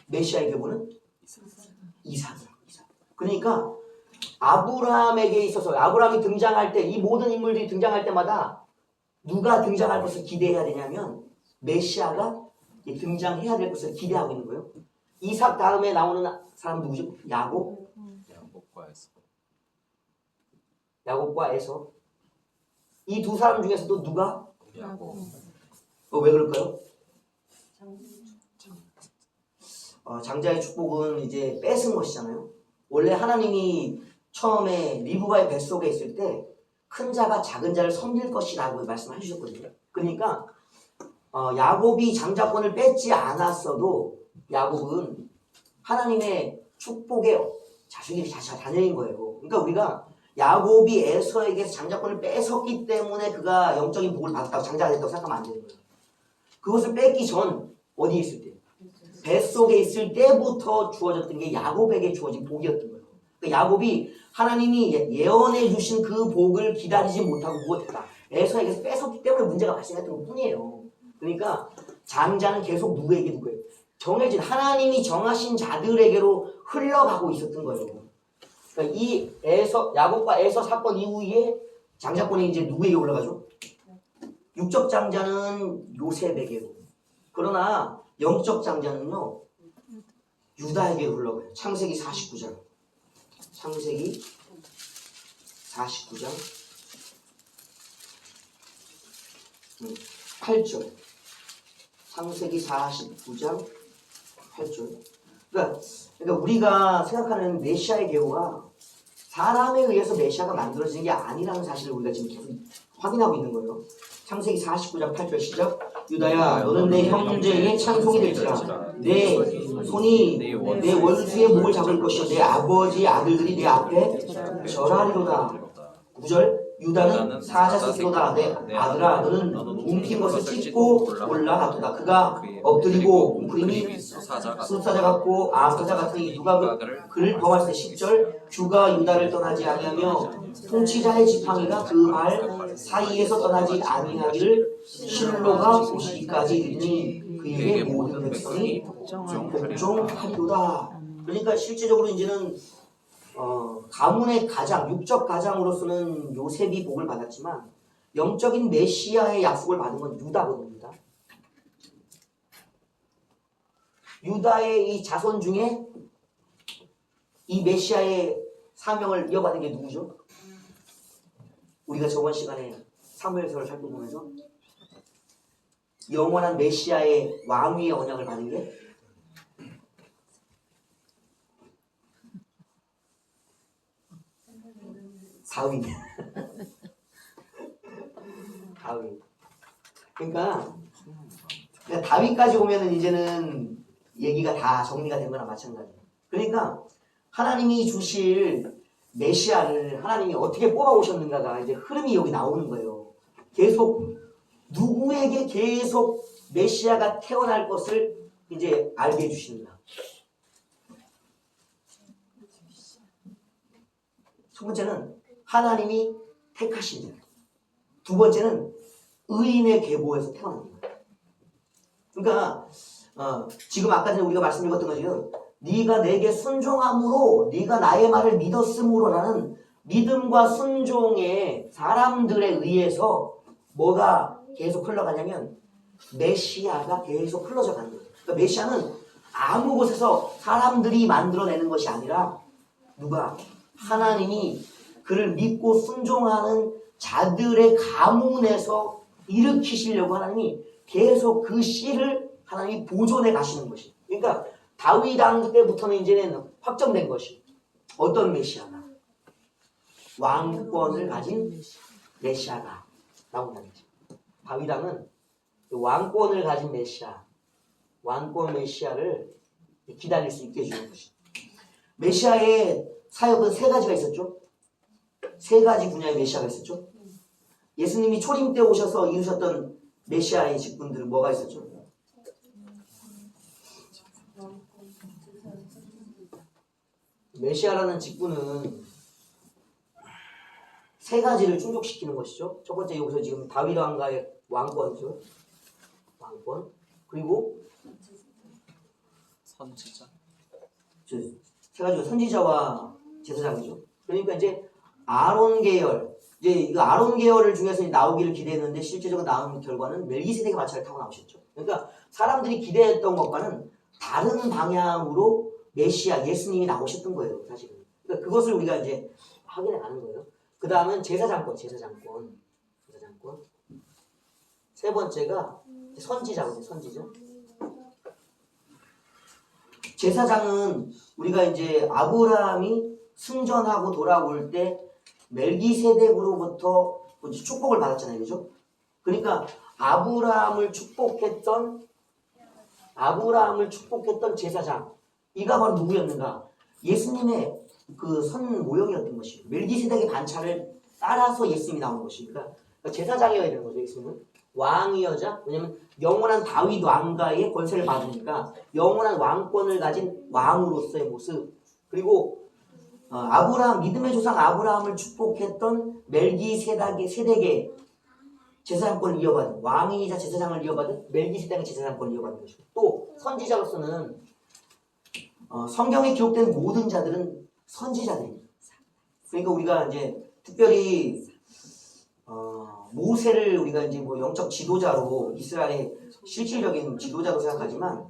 Speaker 1: 메시아의 계보는 이삭이에요. 그러니까 아브라함에게 있어서 아브라함이 등장할 때 이 모든 인물들이 등장할 때마다 누가 등장할 것을 기대해야 되냐면 메시아가 등장해야 될 것을 기대하고 있는 거예요. 이삭 다음에 나오는 사람 누구죠? 야곱과 에서. 이 두 사람 중에서도 누가? 왜 그럴까요? 장자의 축복은 이제 뺏은 것이잖아요. 원래 하나님이 처음에 리브가의 뱃속에 있을 때 큰 자가 작은 자를 섬길 것이라고 말씀해 주셨거든요. 그러니까 야곱이 장자권을 뺏지 않았어도 야곱은 하나님의 축복의 자식이 자체가 자녀인 거예요. 그러니까 우리가 야곱이 에서에게서 장자권을 뺏었기 때문에 그가 영적인 복을 받았다고 장자가 됐다고 생각하면 안 되는 거예요. 그것을 뺏기 전 어디에 있을 때? 뱃속에 있을 때부터 주어졌던 게 야곱에게 주어진 복이었던 거예요. 그러니까 야곱이 하나님이 예언해 주신 그 복을 기다리지 못하고 무엇했다? 에서에게서 뺏었기 때문에 문제가 발생했던 것 뿐이에요. 그러니까 장자는 계속 누구에게 정해진 하나님이 정하신 자들에게로 흘러가고 있었던 거예요. 그러니까 이 야곱과 에서 사건 이후에 장자권이 이제 누구에게 올라가죠? 육적 장자는 요셉에게로. 그러나 영적 장자는요 유다에게 흘러가요. 창세기 49장. 창세기 49장 8절. 창세기 49장 8절. 그러니까 우리가 생각하는 메시아의 계보가 사람에 의해서 메시아가 만들어지는 게 아니라는 사실을 우리가 지금 계속 확인하고 있는 거예요. 창세기 49장 8절 시작. 유다야 너는 내 형제의 찬송이 될지라. 내 손이 내 원수의 목을 잡을 것이요 내 아버지의 아들들이 내 앞에 절하리로다. 9절. 유다는 사자스스로다. 내 아들아 너는 움킨 것을 찢고 올라가도다. 그가 엎드리고 웅크림이 숫사자 같고 암사자 같으니 누가 그를 범할 때 10절. 주가 유다를 떠나지 아니하며 통치자의 지팡이가 그 발 사이에서 떠나지 아니하기를 실로가 오시기까지 이르니 그에게 모든 백성이 복종하리로다. 그러니까 실제적으로 이제는 가문의 가장, 육적 가장으로서는 요셉이 복을 받았지만 영적인 메시아의 약속을 받은 건 유다거든요. 유다의 이 자손 중에 이 메시아의 사명을 이어받은 게 누구죠? 우리가 저번 시간에 사무엘서를 살펴보면서 영원한 메시아의 왕위의 언약을 받은 게 다윗. 다윗. 그러니까 다윗까지 오면은 이제는 얘기가 다 정리가 된 거나 마찬가지예요. 그러니까 하나님이 주실 메시아를 하나님이 어떻게 뽑아오셨는가가 이제 흐름이 여기 나오는 거예요. 계속 누구에게 계속 메시아가 태어날 것을 이제 알게 해주십니다. 첫 번째는 하나님이 택하신 자. 두 번째는 의인의 계보에서 태어납니다. 그러니까 지금 아까 전에 우리가 말씀 읽었던 거죠. 네가 내게 순종함으로 네가 나의 말을 믿었으므로라는 믿음과 순종의 사람들에 의해서 뭐가 계속 흘러가냐면 메시아가 계속 흘러져 가는 거예요. 그러니까 메시아는 아무 곳에서 사람들이 만들어내는 것이 아니라 누가? 하나님이 그를 믿고 순종하는 자들의 가문에서 일으키시려고 하나님이 계속 그 씨를 하나님이 보존해 가시는 것이. 그러니까 다윗 왕 때부터는 이제는 확정된 것이 어떤 메시아가? 왕권을 가진 메시아가 나온다는 거죠. 다윗 왕은 왕권을 가진 메시아, 왕권 메시아를 기다릴 수 있게 해주는 것이. 메시아의 사역은 세 가지가 있었죠. 세 가지 분야의 메시아가 있었죠. 예수님이 초림 때 오셔서 이루셨던 메시아의 직분들은 뭐가 있었죠? 메시아라는 직분은 세 가지를 충족시키는 것이죠. 첫 번째 여기서 지금 다윗 왕가의 왕권이죠. 왕권. 그리고
Speaker 2: 선지자.
Speaker 1: 세 가지가 선지자와 제사장이죠. 그러니까 이제 아론 계열, 이제 이 아론 계열을 중에서 나오기를 기대했는데 실제적으로 나온 결과는 멜기세덱의 마차를 타고 나오셨죠. 그러니까 사람들이 기대했던 것과는 다른 방향으로 메시아 예수님이 나오셨던 거예요, 사실은. 그러니까 그것을 우리가 이제 확인해 가는 거예요. 그 다음은 제사장권. 세 번째가 선지자거든요, 선지자. 제사장은 우리가 이제 아브라함이 승전하고 돌아올 때 멜기세덱으로부터 축복을 받았잖아요, 그죠? 그러니까 아브라함을 축복했던 제사장, 이가 바로 누구였는가? 예수님의 그 선 모형이었던 것이에요. 멜기세덱의 반차를 따라서 예수님이 나온 것입니다. 그러니까 제사장이어야 되는 거죠. 예수님은 왕이어자, 왜냐면 영원한 다윗 왕가의 권세를 받으니까 영원한 왕권을 가진 왕으로서의 모습, 그리고 아브라함, 믿음의 조상 아브라함을 축복했던 멜기세덱의 제사장권을 이어받은, 왕이자 제사장을 이어받은 멜기세덱의 제사장권을 이어받은 것이고, 또 선지자로서는 성경에 기록된 모든 자들은 선지자들입니다. 그러니까 우리가 이제 특별히 모세를 우리가 이제 뭐 영적 지도자로, 이스라엘의 실질적인 지도자로 생각하지만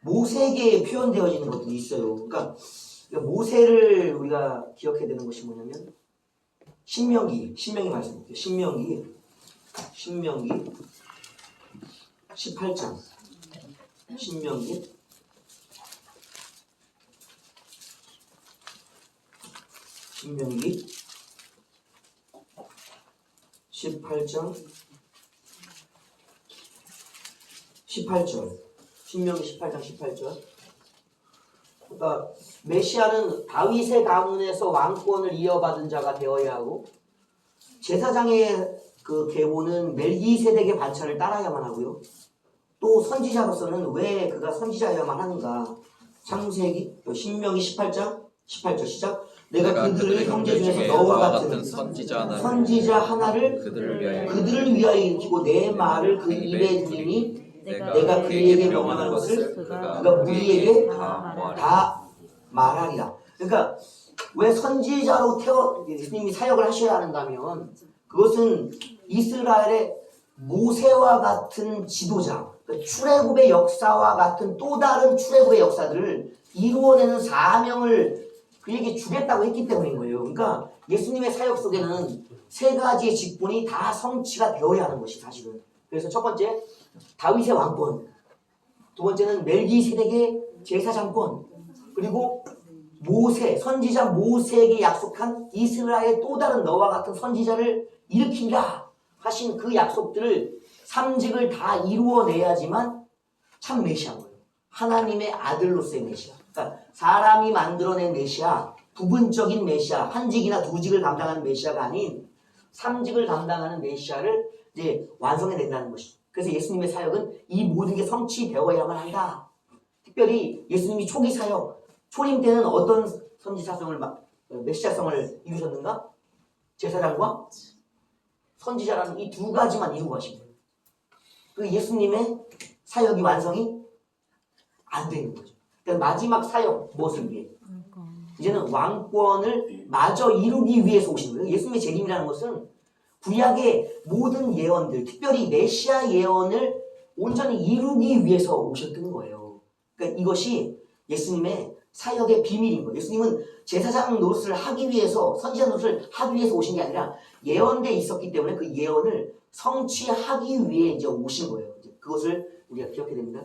Speaker 1: 모세에게 표현되어지는 것도 있어요. 그러니까 모세를 우리가 기억해야 되는 것이 뭐냐면 신명기 말씀드릴게요. 신명기 18장. 신명기 18장 18절. 신명기 18장 18절. 그러니까 메시아는 다윗의 가문에서 왕권을 이어받은 자가 되어야 하고, 제사장의 그 계보는 멜기세덱의 반차를 따라야만 하고요. 또 선지자로서는 왜 그가 선지자여야만 하는가? 창세기 신명기 18장 18절 시작. 내가 그들의 형제 중에서 너와 같은 선지자 하나를 그들을 위하여 일으키고 내 말을 그 입에 들이니 내가 그에게 명하는 것을 그가 우리에게 다 말하리라. 그러니까 왜 선지자로 예수님이 사역을 하셔야 하는가면, 그것은 이스라엘의 모세와 같은 지도자, 출애굽의 역사와 같은 또 다른 출애굽의 역사들을 이루어내는 사명을 그에게 주겠다고 했기 때문인 거예요. 그러니까 예수님의 사역 속에는 세 가지의 직분이 다 성취가 되어야 하는 것이 사실은. 그래서 첫 번째, 다윗의 왕권. 두 번째는 멜기세덱의 제사장권. 그리고 선지자 모세에게 약속한 이스라엘의 또 다른 너와 같은 선지자를 일으킨다 하신 그 약속들을, 삼직을 다 이루어내야지만 참 메시아인 거예요. 하나님의 아들로서의 메시아. 그러니까 사람이 만들어낸 메시아, 부분적인 메시아, 한 직이나 두 직을 감당하는 메시아가 아닌 삼직을 감당하는 메시아를 이제 완성해낸다는 것이죠. 그래서 예수님의 사역은 이 모든 게 성취되어야만 한다. 특별히 예수님이 초기 사역, 초림 때는 어떤 선지자성을, 메시아성을 이루셨는가? 제사장과 선지자라는 이 두 가지만 이루고 가신 거예요. 그 예수님의 사역이 완성이 안 되는 거죠. 그러니까 마지막 사역, 무엇을 위해? 이제는 왕권을 마저 이루기 위해서 오신 거예요. 예수님의 재림이라는 것은 구약의 모든 예언들, 특별히 메시아 예언을 온전히 이루기 위해서 오셨던 거예요. 그러니까 이것이 예수님의 사역의 비밀인 거예요. 예수님은 제사장 노릇을 하기 위해서, 선지자 노릇을 하기 위해서 오신 게 아니라 예언돼 있었기 때문에 그 예언을 성취하기 위해 이제 오신 거예요. 이제 그것을 우리가 기억해야 됩니다.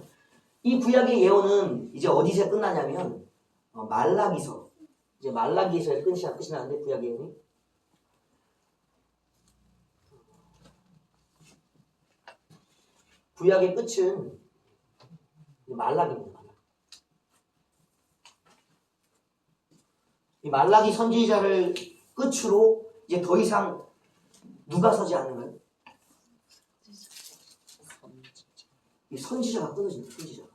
Speaker 1: 이 구약의 예언은 이제 어디서 끝나냐면 말라기서, 이제 말라기에서 끝이 나는데, 구약의 예언이 구약의 끝은 말라기입니다. 이 말라기 선지자를 끝으로 이제 더 이상 누가 서지 않는가요? 이 선지자가 끊어집니다. 선지자가.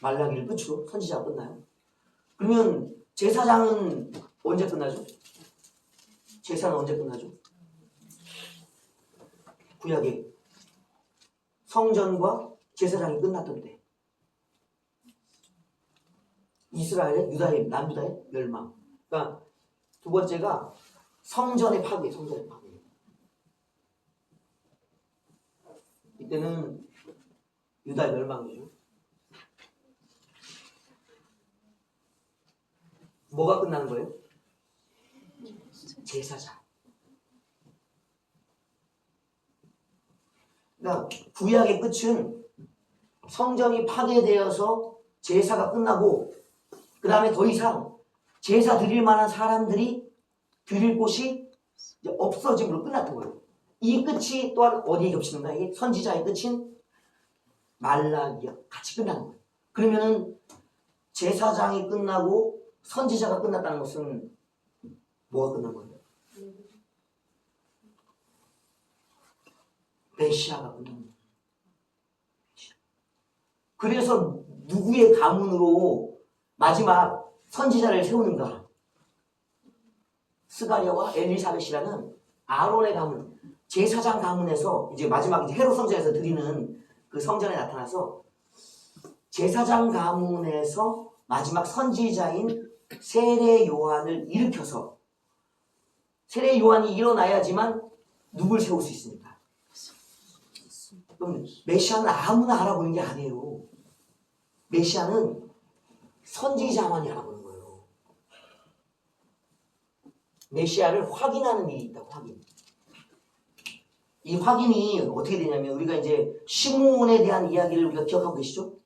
Speaker 1: 말라기를 끝으로 선지자가 끝나요. 그러면 제사장은 언제 끝나죠? 제사는 언제 끝나죠? 구약의 성전과 제사장이 끝났던 때, 이스라엘의 유다의 남유다의 멸망. 그러니까 두 번째가 성전의 파괴, 성전의 파괴. 이때는 유다의 멸망이죠. 뭐가 끝나는 거예요? 제사장. 그러니까 구약의 끝은 성전이 파괴되어서 제사가 끝나고, 그 다음에 더 이상 제사 드릴 만한 사람들이 드릴 곳이 없어짐으로 끝났던 거예요. 이 끝이 또한 어디에 겹치는가? 이게 선지자의 끝인 말라기야 같이 끝나는 거예요. 그러면은 제사장이 끝나고 선지자가 끝났다는 것은 뭐가 끝난 거예요? 메시아가 끝난 거예요. 그래서 누구의 가문으로 마지막 선지자를 세우는가? 스가랴와 엘리사벳이라는 아론의 가문, 제사장 가문에서 이제 마지막 이제 헤롯 성전에서 드리는 그 성전에 나타나서 제사장 가문에서 마지막 선지자인 세례 요한을 일으켜서 세례 요한이 일어나야지만 누굴 세울 수 있습니까? 그럼 메시아는 아무나 알아보는 게 아니에요. 메시아는 선지자만이 알아보는 거예요. 메시아를 확인하는 일이 있다고, 확인. 이 확인이 어떻게 되냐면 우리가 이제 시므온에 대한 이야기를 우리가 기억하고 계시죠?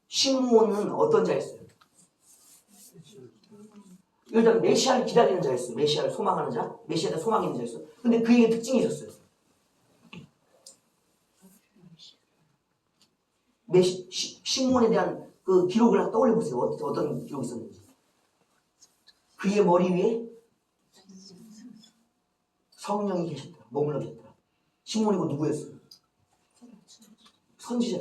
Speaker 1: 시므온은 어떤 자였어요? 일단 메시아를 기다리는 자였어요. 메시아를 소망하는 자, 메시아에 대한 소망이 있는 자였어요. 근데 그에게 특징이 있었어요. 시므온에 대한 그 기록을 떠올려 보세요. 어떤 기록이 있었는지. 그의 머리 위에 성령이 계셨다. 머물러 계셨다. 시므온이고 누구였어요? 선지자.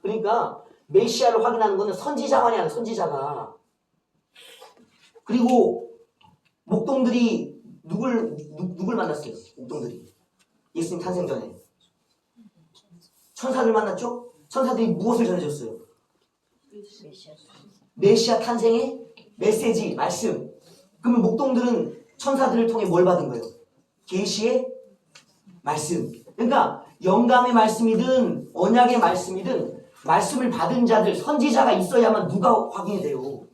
Speaker 1: 그러니까 메시아를 확인하는 것은 선지자만이 아니라 선지자가. 그리고 목동들이 누굴 만났어요? 목동들이 예수님 탄생 전에 천사들 만났죠? 천사들이 무엇을 전해줬어요? 메시아 탄생의 메시지, 말씀. 그러면 목동들은 천사들을 통해 뭘 받은 거예요? 계시의 말씀. 그러니까 영감의 말씀이든 언약의 말씀이든 말씀을 받은 자들, 선지자가 있어야만 누가 확인이 돼요.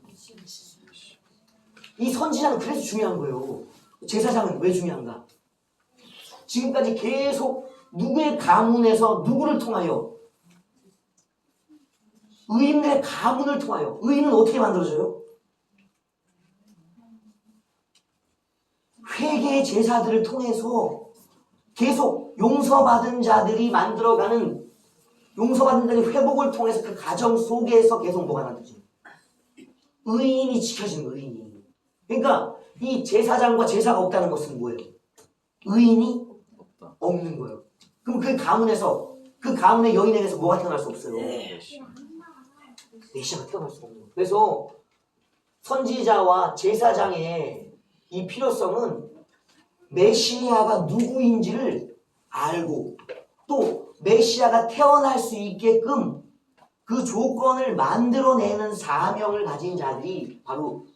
Speaker 1: 이 선지자는 그래서 중요한 거예요. 제사장은 왜 중요한가? 지금까지 계속 누구의 가문에서 누구를 통하여? 의인들의 가문을 통하여. 의인은 어떻게 만들어져요? 회개의 제사들을 통해서 계속 용서받은 자들이 만들어가는, 용서받은 자들의 회복을 통해서 그 가정 속에서 계속 뭐가 만들어져요? 의인이 지켜지는 거예요. 의인이. 그러니까 이 제사장과 제사가 없다는 것은 뭐예요? 의인이 없는 거예요. 그럼 그 가문에서, 그 가문의 여인에게서 뭐가 태어날 수 없어요? 메시아가 태어날 수 없는 거예요. 그래서 선지자와 제사장의 이 필요성은 메시아가 누구인지를 알고 또 메시아가 태어날 수 있게끔 그 조건을 만들어내는 사명을 가진 자들이 바로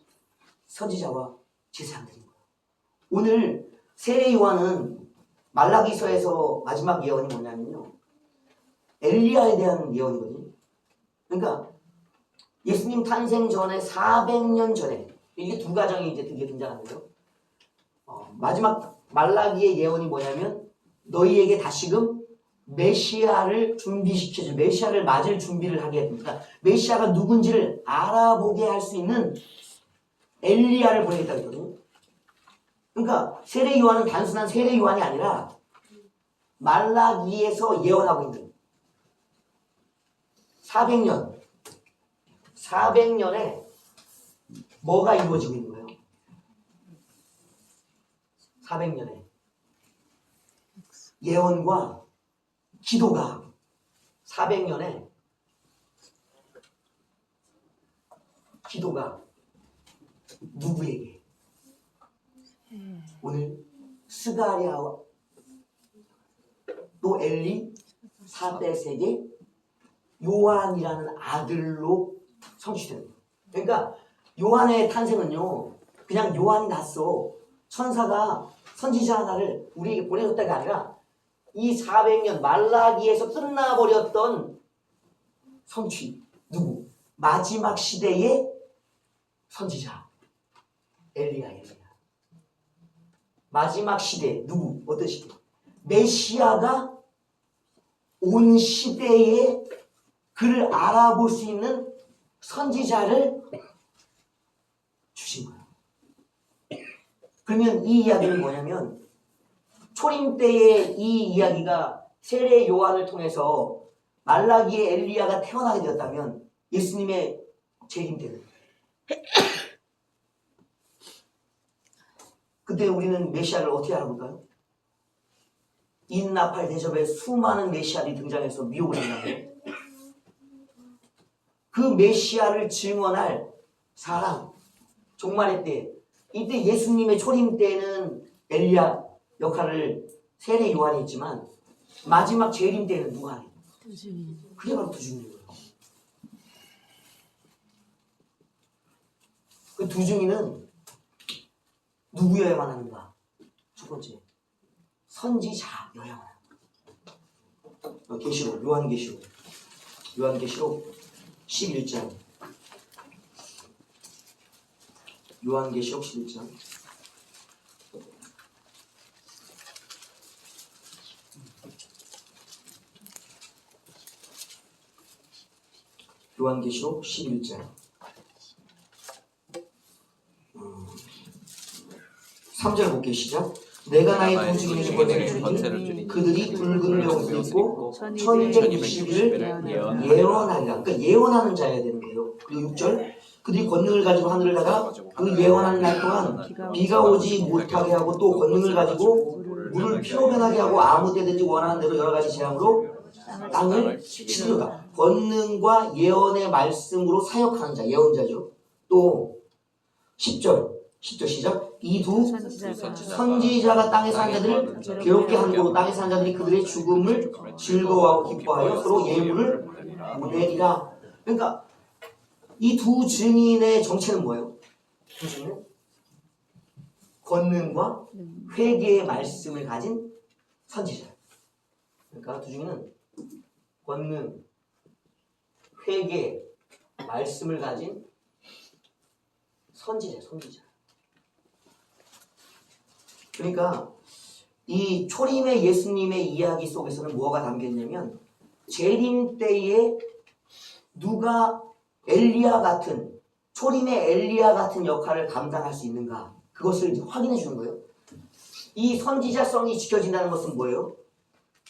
Speaker 1: 선지자와 제사장들인 거예요. 오늘 세례 요한은 말라기서에서 마지막 예언이 뭐냐면요, 엘리야에 대한 예언이거든요. 그러니까 예수님 탄생 전에 400년 전에, 이게 두 가정이 이제 드디어 등장하는데요. 마지막 말라기의 예언이 뭐냐면 너희에게 다시금 메시아를 준비시켜줄, 메시아를 맞을 준비를 하게 됩니다. 메시아가 누군지를 알아보게 할 수 있는 엘리야를 보내겠다 했거든요. 그러니까 세례 요한은 단순한 세례 요한이 아니라 말라기에서 예언하고 있는 400년에 뭐가 이루어지고 있는 거예요? 400년에 예언과 기도가 400년에 기도가 누구에게? 오늘 스가랴와 또 엘리 사벳에게 요한이라는 아들로 성취되는 거예요. 그러니까 요한의 탄생은요, 그냥 요한이 났어, 천사가 선지자 하나를 우리에게 보내줬다가 아니라 이 400년 말라기에서 끝나버렸던 성취. 누구? 마지막 시대의 선지자 엘리야. 마지막 시대. 누구? 어떤 시대? 메시아가 온 시대에 그를 알아볼 수 있는 선지자를 주신 거예요. 그러면 이 이야기는 뭐냐면 초림 때의 이 이야기가 세례 요한을 통해서 말라기의 엘리야가 태어나게 되었다면 예수님의 재림 때는 그때 우리는 메시아를 어떻게 알아볼까요? 인나팔 대접에 수많은 메시아들이 등장해서 미혹을 했나요? 그 메시아를 증언할 사람, 종말의 때, 이때 예수님의 초림 때는 엘리야 역할을 세례 요한이 했지만 마지막 재림 때는 누가 해요? 그게 바로 두 증인인 거예요. 그 두 증인은 누구여야만 하는가? 첫 번째, 선지자여야만 합니다. 계시록, 요한계시록 11장. 요한계시록 11장. 요한계시록 11장. 3절 볼게요. 시작. 내가 나의 두 증인에게 권세를 주니 그들이 붉은 병을 입고 1260일 예언하리라. 그러니까 예언하는 자여야 되는 거예요. 그리고 6절 그들이 권능을 가지고 하늘을 나가 그 예언하는 날 동안 비가 오지 못하게 하고 또 권능을 가지고 물을 피로 변하게 하고 아무 때든지 원하는 대로 여러 가지 재앙으로 땅을 치리로다. 권능과 예언의 말씀으로 사역하는 자, 예언자죠. 또 10절 시작. 이 두 선지자가 땅에 산 자들을 괴롭게 한 고로 땅에 산 자들이 그들의 죽음을 즐거워하고 기뻐하여 서로 예물을 보내리라. 그러니까 이 두 증인의 정체는 뭐예요? 두 증인은 권능과 회개의 말씀을 가진 선지자. 그러니까 두 증인은 권능, 회개, 말씀을 가진 선지자. 그러니까 이 초림의 예수님의 이야기 속에서는 뭐가 담겨있냐면 재림 때에 누가 엘리야 같은 초림의 엘리야 같은 역할을 감당할 수 있는가 그것을 이제 확인해 주는 거예요. 이 선지자성이 지켜진다는 것은 뭐예요?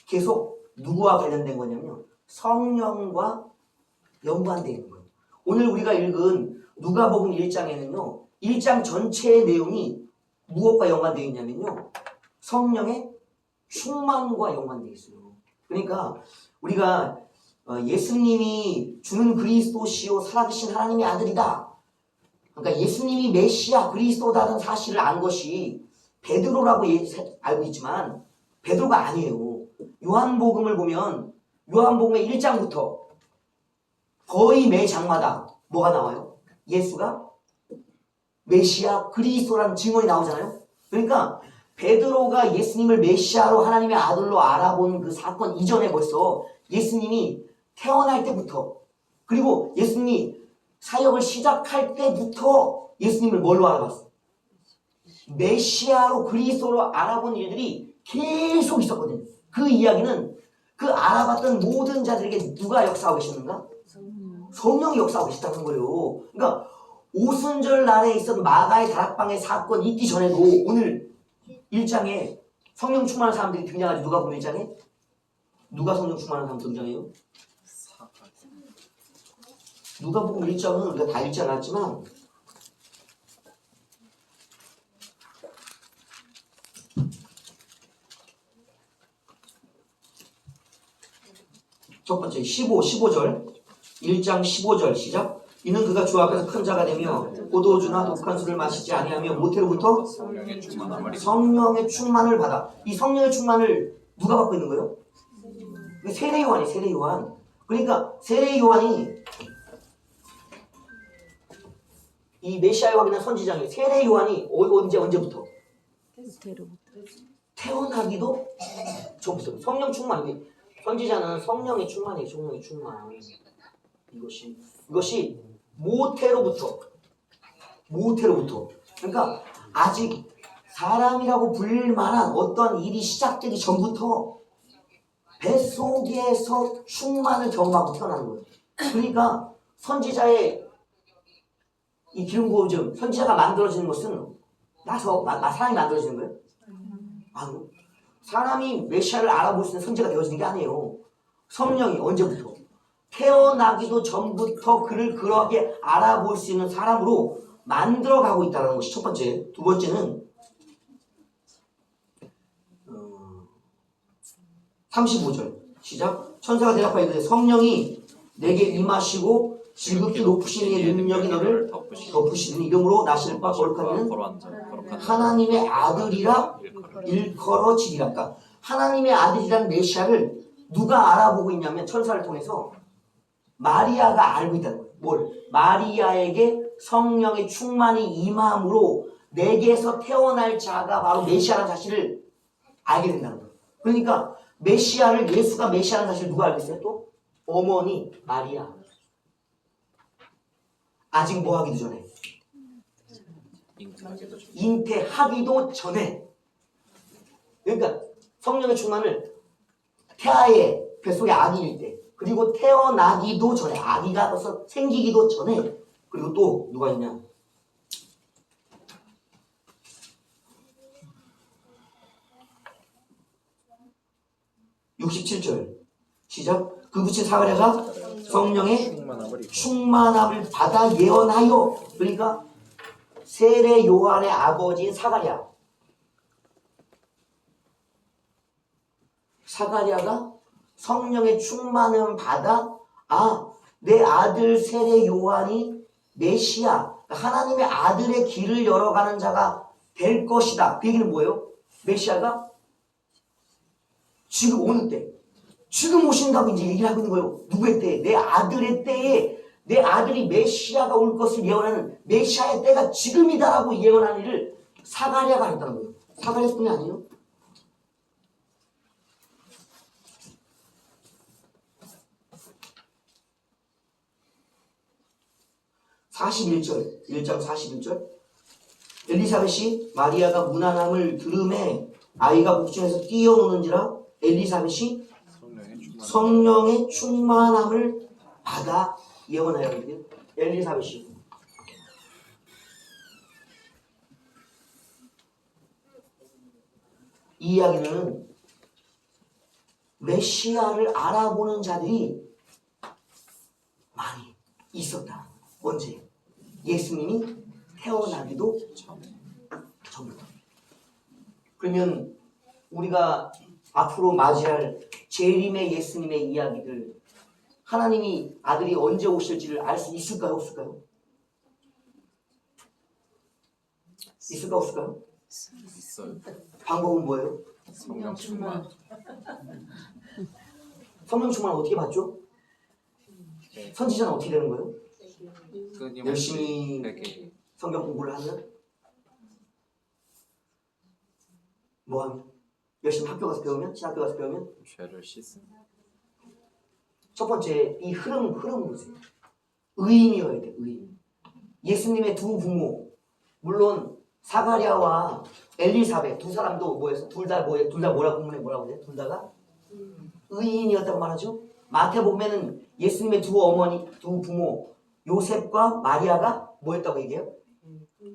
Speaker 1: 계속 누구와 관련된 거냐면요. 성령과 연관되어 있는 거예요. 오늘 우리가 읽은 누가복음 1장에는요. 1장 전체의 내용이 무엇과 연관되어 있냐면요. 성령의 충만과 연관되어 있어요. 그러니까 우리가 예수님이 주는 그리스도시요 살아계신 하나님의 아들이다. 그러니까 예수님이 메시아 그리스도다는 사실을 안 것이 베드로라고 알고 있지만 베드로가 아니에요. 요한복음을 보면 요한복음의 1장부터 거의 매 장마다 뭐가 나와요? 예수가 메시아 그리스도라는 증언이 나오잖아요. 그러니까 베드로가 예수님을 메시아로 하나님의 아들로 알아본 그 사건 이전에 벌써 예수님이 태어날 때부터 그리고 예수님이 사역을 시작할 때부터 예수님을 뭘로 알아봤어? 메시아로 그리스도로 알아본 일들이 계속 있었거든요. 그 이야기는 그 알아봤던 모든 자들에게 누가 역사하고 계셨는가? 성령이 역사하고 계셨다는 거예요. 그러니까 오순절 날에 있었던 마가의 다락방의 사건 있기 전에도 오늘 1장에 성령 충만한 사람들이 등장하지. 누가 보면 1장에? 누가 성령 충만한 사람 등장해요? 누가 보면 1장은 우리가 다 읽지 않았지만 첫 번째 15절 1장 15절 시작. 이는 그가 주 앞에서 큰 자가 되며 포도주나 독한 술을 마시지 아니하며 모태로부터 성령의 충만을 받아. 이 성령의 충만을 누가 받고 있는 거예요? 세례 요한이 세례 요한. 그러니까 세례 요한이 이 메시아에 확인한 선지자예요. 세례 요한이 언제부터? 태어나기도 전부터 성령 충만. 선지자는 성령의 충만이에요. 성령의 충만. 이것이 모태로부터. 그러니까 아직 사람이라고 불릴 만한 어떤 일이 시작되기 전부터 뱃속에서 충만을 경험하고 태어나는 거예요. 그러니까 선지자의 이 기름 부어줌, 선지자가 만들어지는 것은 사람이 만들어지는 거예요? 아니요. 사람이 메시아를 알아볼 수 있는 선지자가 되어지는 게 아니에요. 성령이 언제부터? 태어나기도 전부터 그를 그러하게 알아볼 수 있는 사람으로 만들어가고 있다는 것이 첫 번째. 두 번째는 35절 시작. 천사가 대답하여 이르되 성령이 내게 임하시고 지극히 높으신 이의 능력이 너를 덮으시니 이름으로 나실 바 거룩한 이는 하나님의 아들이라 일컬어지리라. 그러니까 하나님의 아들이라는 메시아를 누가 알아보고 있냐면 천사를 통해서 마리아가 알고 있다는 거예요. 뭘? 마리아에게 성령의 충만이 임함으로 내게서 태어날 자가 바로 메시아라는 사실을 알게 된다는 거예요. 그러니까 메시아를, 예수가 메시아라는 사실을 누가 알고 있어요? 또 어머니 마리아. 아직 뭐 하기도 전에, 잉태하기도 전에. 그러니까 성령의 충만을 태아의 뱃속에 아기일 때, 그리고 태어나기도 전에, 아기가 벌써 생기기도 전에, 그리고 또 누가 있냐? (67절) 시작. 그 붙인 사가랴가 성령의 충만함을 받아 예언하여, 그러니까 세례 요한의 아버지인 사가랴가 성령의 충만함을 받아, 내 아들 세례 요한이 메시아, 하나님의 아들의 길을 열어가는 자가 될 것이다. 그 얘기는 뭐예요? 메시아가 지금 오는 때, 지금 오신다고 이제 얘기를 하고 있는 거예요. 누구의 때? 내 아들의 때에 내 아들이 메시아가 올 것을 예언하는 메시아의 때가 지금이다라고 예언하는 일을 사가랴가 했다는 거예요. 사가랴뿐이 아니에요. (41절) 1장 41절 엘리사벳이 마리아가 무난함을 들음에 아이가 복중에서 뛰어노는지라 엘리사벳이 성령의 충만함을 받아 예언하여. 엘리사벳이 이 이야기는 메시아를 알아보는 자들이 많이 있었다. 언제? 예수님이 태어나기도 전부터. 그러면 우리가 앞으로 맞이할 재림의 예수님의 이야기들, 하나님이 아들이 언제 오실지를 알 수 있을까요? 없을까요? 있을까 없을까요?
Speaker 2: 있어요.
Speaker 1: 방법은 뭐예요?
Speaker 2: 성령 충만.
Speaker 1: 성령 충만을 어떻게 받죠? 선지자는 어떻게 되는 거예요? 열심히 성경 공부를 하면? 뭐 하면? 열심히 학교 가서 배우면? 신학교 가서 배우면?
Speaker 2: 죄를 씻음.
Speaker 1: 첫 번째, 이 흐름을 보세요. 의인이어야 돼, 의인. 예수님의 두 부모, 물론 사가랴와 엘리사벳 두 사람도 뭐였어? 둘 다 뭐라고 본문에 뭐라고 해? 둘 다가 의인이었다고 말하죠. 마태복음에는 예수님의 두 어머니, 두 부모 요셉과 마리아가 뭐였다고 얘기해요?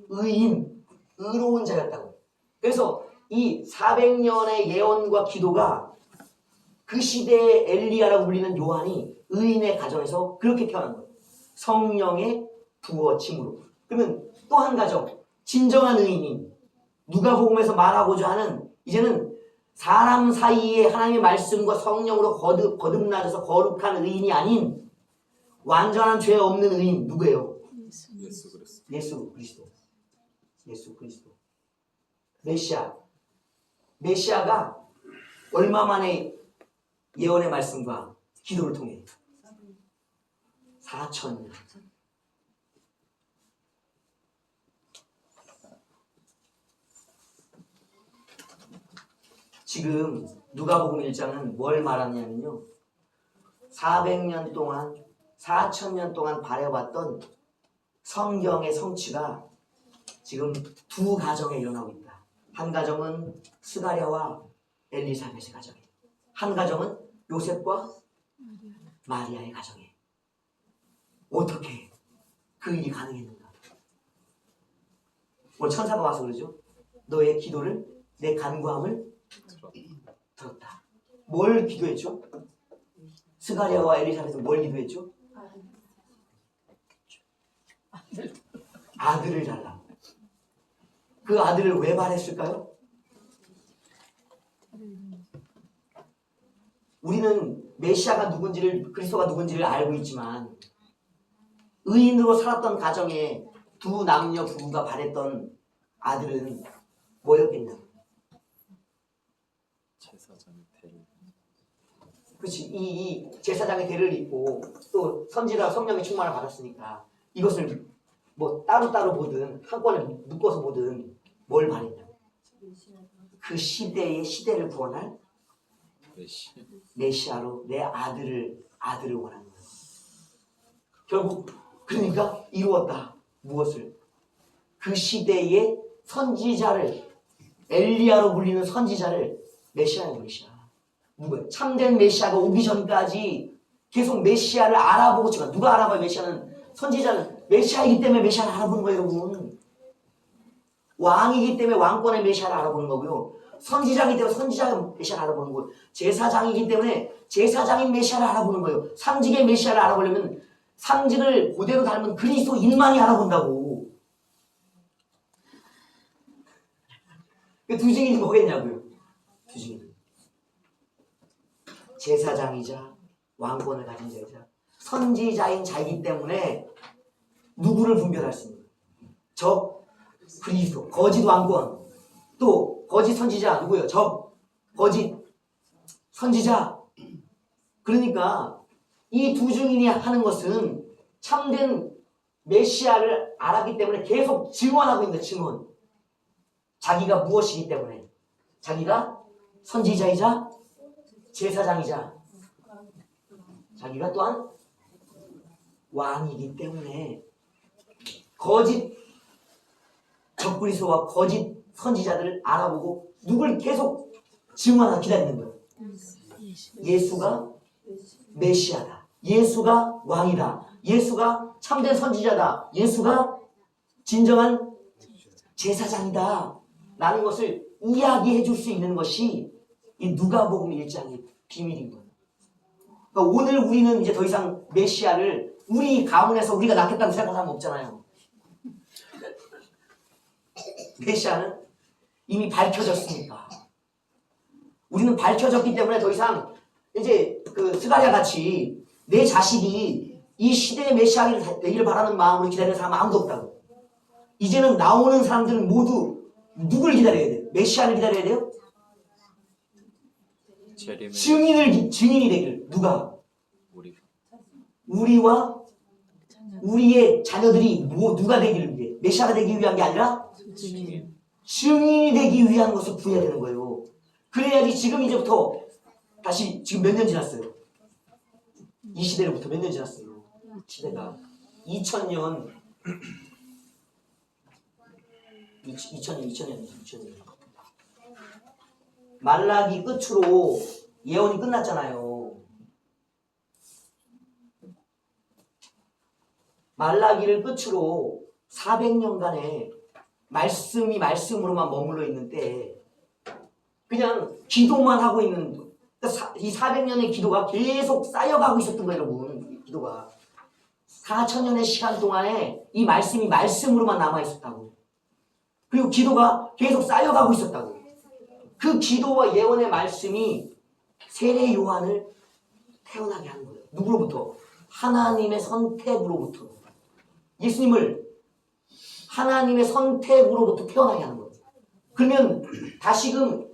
Speaker 1: 의인, 의로운 자였다고. 그래서 이 400년의 예언과 기도가 그 시대의 엘리야라고 불리는 요한이 의인의 가정에서 그렇게 태어난 거예요. 성령의 부어침으로. 그러면 또 한 가정, 진정한 의인이 누가복음에서 말하고자 하는, 이제는 사람 사이에 하나님의 말씀과 성령으로 거듭나져서 거룩한 의인이 아닌 완전한 죄 없는 의인, 누구예요? 예수 그리스도. 메시아가 얼마 만에 예언의 말씀과 기도를 통해 4,000년. 지금 누가복음 1장은 뭘 말하냐면요, 400년 동안 4,000년 동안 바래왔던 성경의 성취가 지금 두 가정에 일어나고 있다. 한 가정은 스가랴와 엘리사벳의 가정에, 한 가정은 요셉과 마리아의 가정에. 어떻게 그 일이 가능했는가? 오늘 천사가 와서 그러죠. 너의 기도를, 내 간구함을 들었다. 뭘 기도했죠? 스가랴와 엘리사벳은 뭘 기도했죠? 아들을 달라. 그 아들을 왜 바랬을까요? 우리는 메시아가 누군지를, 그리스도가 누군지를 알고 있지만 의인으로 살았던 가정에 두 남녀 부부가 바랬던 아들은 뭐였겠냐?
Speaker 2: 제사장의 대를.
Speaker 1: 그렇지. 이 제사장의 대를 입고 또 선지자 성령의 충만을 받았으니까 이것을 뭐 따로따로 보든 한꺼번에 묶어서 보든 뭘 바랬냐? 그 시대를 구원할 메시아로 내 아들을 원하는 거예요. 결국 그러니까 이루었다. 무엇을? 그 시대의 선지자를, 엘리야로 불리는 선지자를 메시아예요. 메시아. 누구예요? 참된 메시아가 오기 전까지 계속 메시아를 알아보고 지금 누가 알아봐요? 메시아는 선지자는 메시아이기 때문에 메시아를 알아보는 거예요, 여러분. 왕이기 때문에 왕권의 메시아를 알아보는 거고요. 선지자이기 때문에 선지자의 메시아를 알아보는 거예요. 제사장이기 때문에 제사장인 메시아를 알아보는 거예요. 상직의 메시아를 알아보려면 상직을 그대로 닮은 그리스도인만이 알아본다고. 그 두 증인이 뭐겠냐고요? 두 증인. 제사장이자 왕권을 가진 자이자 선지자인 자이기 때문에 누구를 분별할 수 있는 거예요? 적 그리스도, 거짓 왕권, 또 거짓 선지자 누구예요? 적 거짓 선지자. 그러니까 이 두 증인이 하는 것은 참된 메시아를 알았기 때문에 계속 증언하고 있는 증언. 자기가 무엇이기 때문에 자기가 선지자이자 제사장이자 자기가 또한 왕이기 때문에 거짓 적그리스도와 거짓 선지자들을 알아보고 누굴 계속 증언하고 기다리는 거예요. 예수가 메시아다. 예수가 왕이다. 예수가 참된 선지자다. 예수가 진정한 제사장이다. 라는 것을 이야기해 줄 수 있는 것이 이 누가복음 1장의 비밀인 거예요. 그러니까 오늘 우리는 이제 더 이상 메시아를 우리 가문에서 우리가 낳겠다고 생각하는 사람 없잖아요. 메시아는 이미 밝혀졌으니까. 우리는 밝혀졌기 때문에 더 이상 이제 그 스가랴 같이 내 자식이 이 시대의 메시아를 되기를 바라는 마음으로 기다리는 사람은 아무도 없다고. 이제는 나오는 사람들은 모두 누굴 기다려야 돼요? 메시아를 기다려야 돼요? 증인이 되기를. 누가? 우리와 우리의 자녀들이 누가 되기를 위해? 메시아가 되기 위한 게 아니라 증인이 되기 위한 것을 구해야 되는 거예요. 그래야지 지금 이제부터 다시 지금 몇 년 지났어요? 이 시대로부터 몇 년 지났어요? 시대가 2000년 2000년 말라기 끝으로 예언이 끝났잖아요. 말라기를 끝으로 400년간의 말씀이 말씀으로만 머물러 있는 때 그냥 기도만 하고 있는 이 400년의 기도가 계속 쌓여가고 있었던 거예요, 여러분. 기도가 4000년의 시간 동안에 이 말씀이 말씀으로만 남아 있었다고. 그리고 기도가 계속 쌓여가고 있었다고. 그 기도와 예언의 말씀이 세례 요한을 태어나게 하는 거예요. 누구로부터? 하나님의 선택으로부터. 예수님을 하나님의 선택으로부터 태어나게 하는 거예요. 그러면 다시금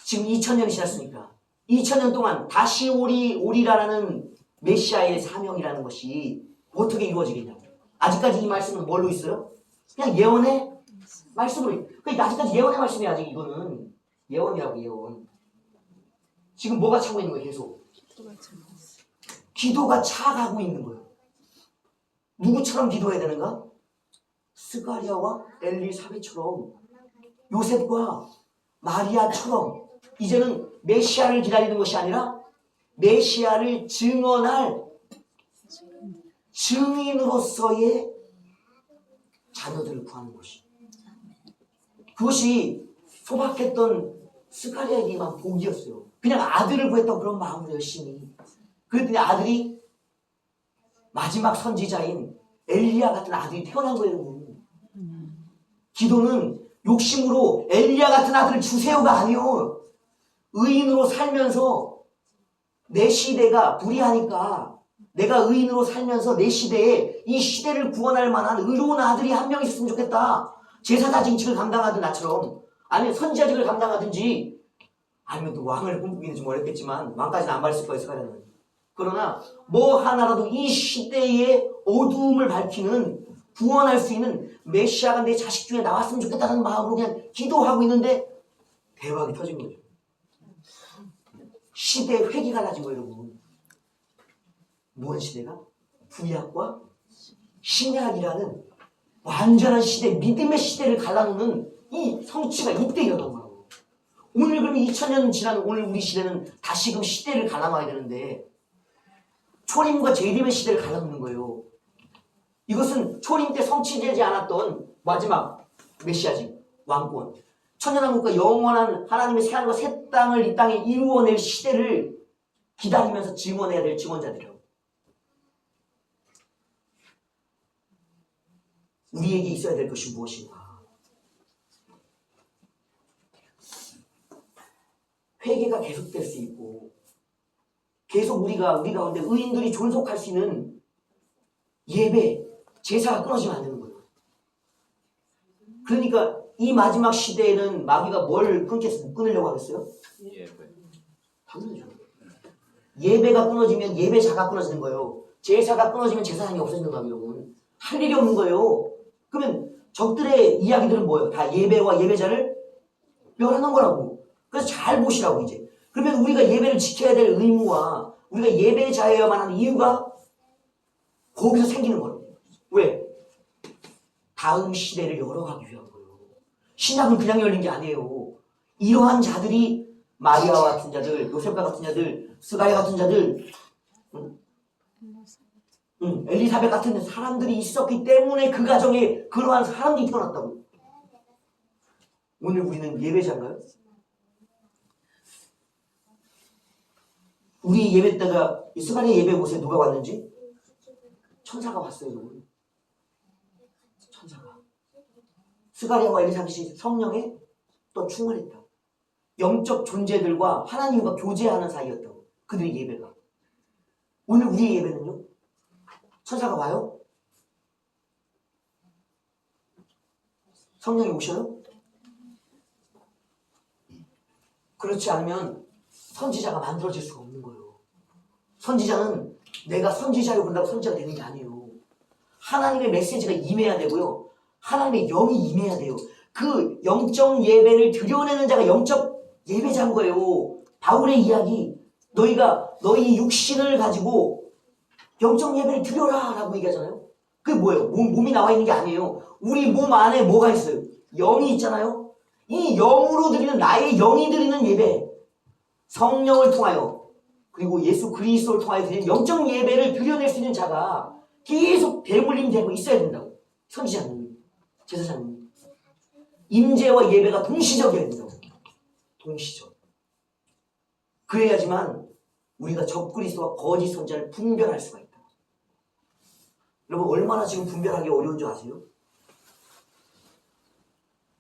Speaker 1: 지금 2000년이 지났으니까 2000년 동안 다시 오리라라는 메시아의 사명이라는 것이 어떻게 이루어지겠냐고. 아직까지 이 말씀은 뭘로 있어요? 그냥 예언의 말씀으로. 그러니까 아직까지 예언의 말씀이 아직 이거는 예언이라고. 예언. 지금 뭐가 차고 있는 거예요? 계속 기도가 차가고 있는 거예요. 누구처럼 기도해야 되는가? 스가랴와 엘리사벳처럼, 요셉과 마리아처럼 이제는 메시아를 기다리는 것이 아니라 메시아를 증언할 증인으로서의 자녀들을 구하는 것이. 그것이 소박했던 스가랴에게만 복이었어요. 그냥 아들을 구했다고 그런 마음으로 열심히. 그랬더니 아들이 마지막 선지자인 엘리야 같은 아들이 태어난 거예요, 여러분. 기도는 욕심으로 엘리야 같은 아들을 주세요가 아니요. 의인으로 살면서 내 시대가 불의하니까 내가 의인으로 살면서 내 시대에 이 시대를 구원할 만한 의로운 아들이 한 명 있었으면 좋겠다. 제사장직을 감당하든 나처럼, 아니면 선지자직을 감당하든지, 아니면 또 왕을 꿈꾸기는 좀 어렵겠지만 왕까지는 안 받을 거예요, 스가랴는. 그러나 뭐 하나라도 이 시대의 어두움을 밝히는, 구원할 수 있는 메시아가 내 자식 중에 나왔으면 좋겠다는 마음으로 그냥 기도하고 있는데 대박이 터진 거죠. 시대의 회기가 나진 거예요, 여러분. 무슨 시대가? 구약과 신약이라는 완전한 시대, 믿음의 시대를 갈라놓는 이 성취가 이때 일어난 거라고. 오늘 그러면 2000년 지난 오늘 우리 시대는 다시금 시대를 갈라놔야 되는데 초림과 재림의 시대를 갈라놓는 거예요. 이것은 초림 때 성취되지 않았던 마지막 메시아직, 왕권, 천년왕국과 영원한 하나님의 새하늘과 새 땅을 이 땅에 이루어낼 시대를 기다리면서 증언해야 될 증언자들이라고. 우리에게 있어야 될 것이 무엇인가? 회개가 계속될 수 있고 계속 우리 가운데 의인들이 존속할 수 있는 예배, 제사가 끊어지면 안 되는 거예요. 그러니까 이 마지막 시대에는 마귀가 뭘 끊으려고 하겠어요?
Speaker 2: 예배.
Speaker 1: 당연하죠. 예배가 끊어지면 예배자가 끊어지는 거예요. 제사가 끊어지면 제사장이 없어지는 거예요, 여러분. 할 일이 없는 거예요. 그러면 적들의 이야기들은 뭐예요? 다 예배와 예배자를 멸하는 거라고. 그래서 잘 보시라고 이제. 그러면 우리가 예배를 지켜야 될 의무와 우리가 예배자여야만 하는 이유가 거기서 생기는 거라고. 왜? 다음 시대를 열어가기 위한 거예요. 신약은 그냥 열린 게 아니에요. 이러한 자들이 마리아와 같은 자들, 요셉과 같은 자들, 스가랴 같은 자들, 엘리사벳 같은 사람들이 있었기 때문에 그 가정에 그러한 사람들이 태어났다고. 오늘 우리는 예배자인가요? 우리 예배 때가 스가랴 예배 곳에 누가 왔는지? 천사가 왔어요, 여러분. 천사가. 스가랴와 엘리사벳이 성령에 또 충만했다. 영적 존재들과 하나님과 교제하는 사이였다고. 그들의 예배가. 오늘 우리의 예배는요? 천사가 와요? 성령이 오셔요? 그렇지 않으면 선지자가 만들어질 수가 없는 거예요. 선지자는 내가 선지자로 본다고 선지자가 되는 게 아니에요. 하나님의 메시지가 임해야 되고요. 하나님의 영이 임해야 돼요. 그 영적 예배를 드려내는 자가 영적 예배자인 거예요. 바울의 이야기, 너희 육신을 가지고 영적 예배를 드려라 라고 얘기하잖아요. 그게 뭐예요? 몸이 나와 있는 게 아니에요. 우리 몸 안에 뭐가 있어요? 영이 있잖아요. 이 영으로 드리는, 나의 영이 드리는 예배, 성령을 통하여 그리고 예수 그리스도를 통하여 드리는 영적 예배를 드려낼 수 있는 자가 계속 대물림 되고 있어야 된다고. 선지자님, 제사장님, 임재와 예배가 동시적이어야 된다고. 동시적. 그래야지만 우리가 적그리스도와 거짓 선지자를 분별할 수가 있다. 여러분, 얼마나 지금 분별하기 어려운 줄 아세요?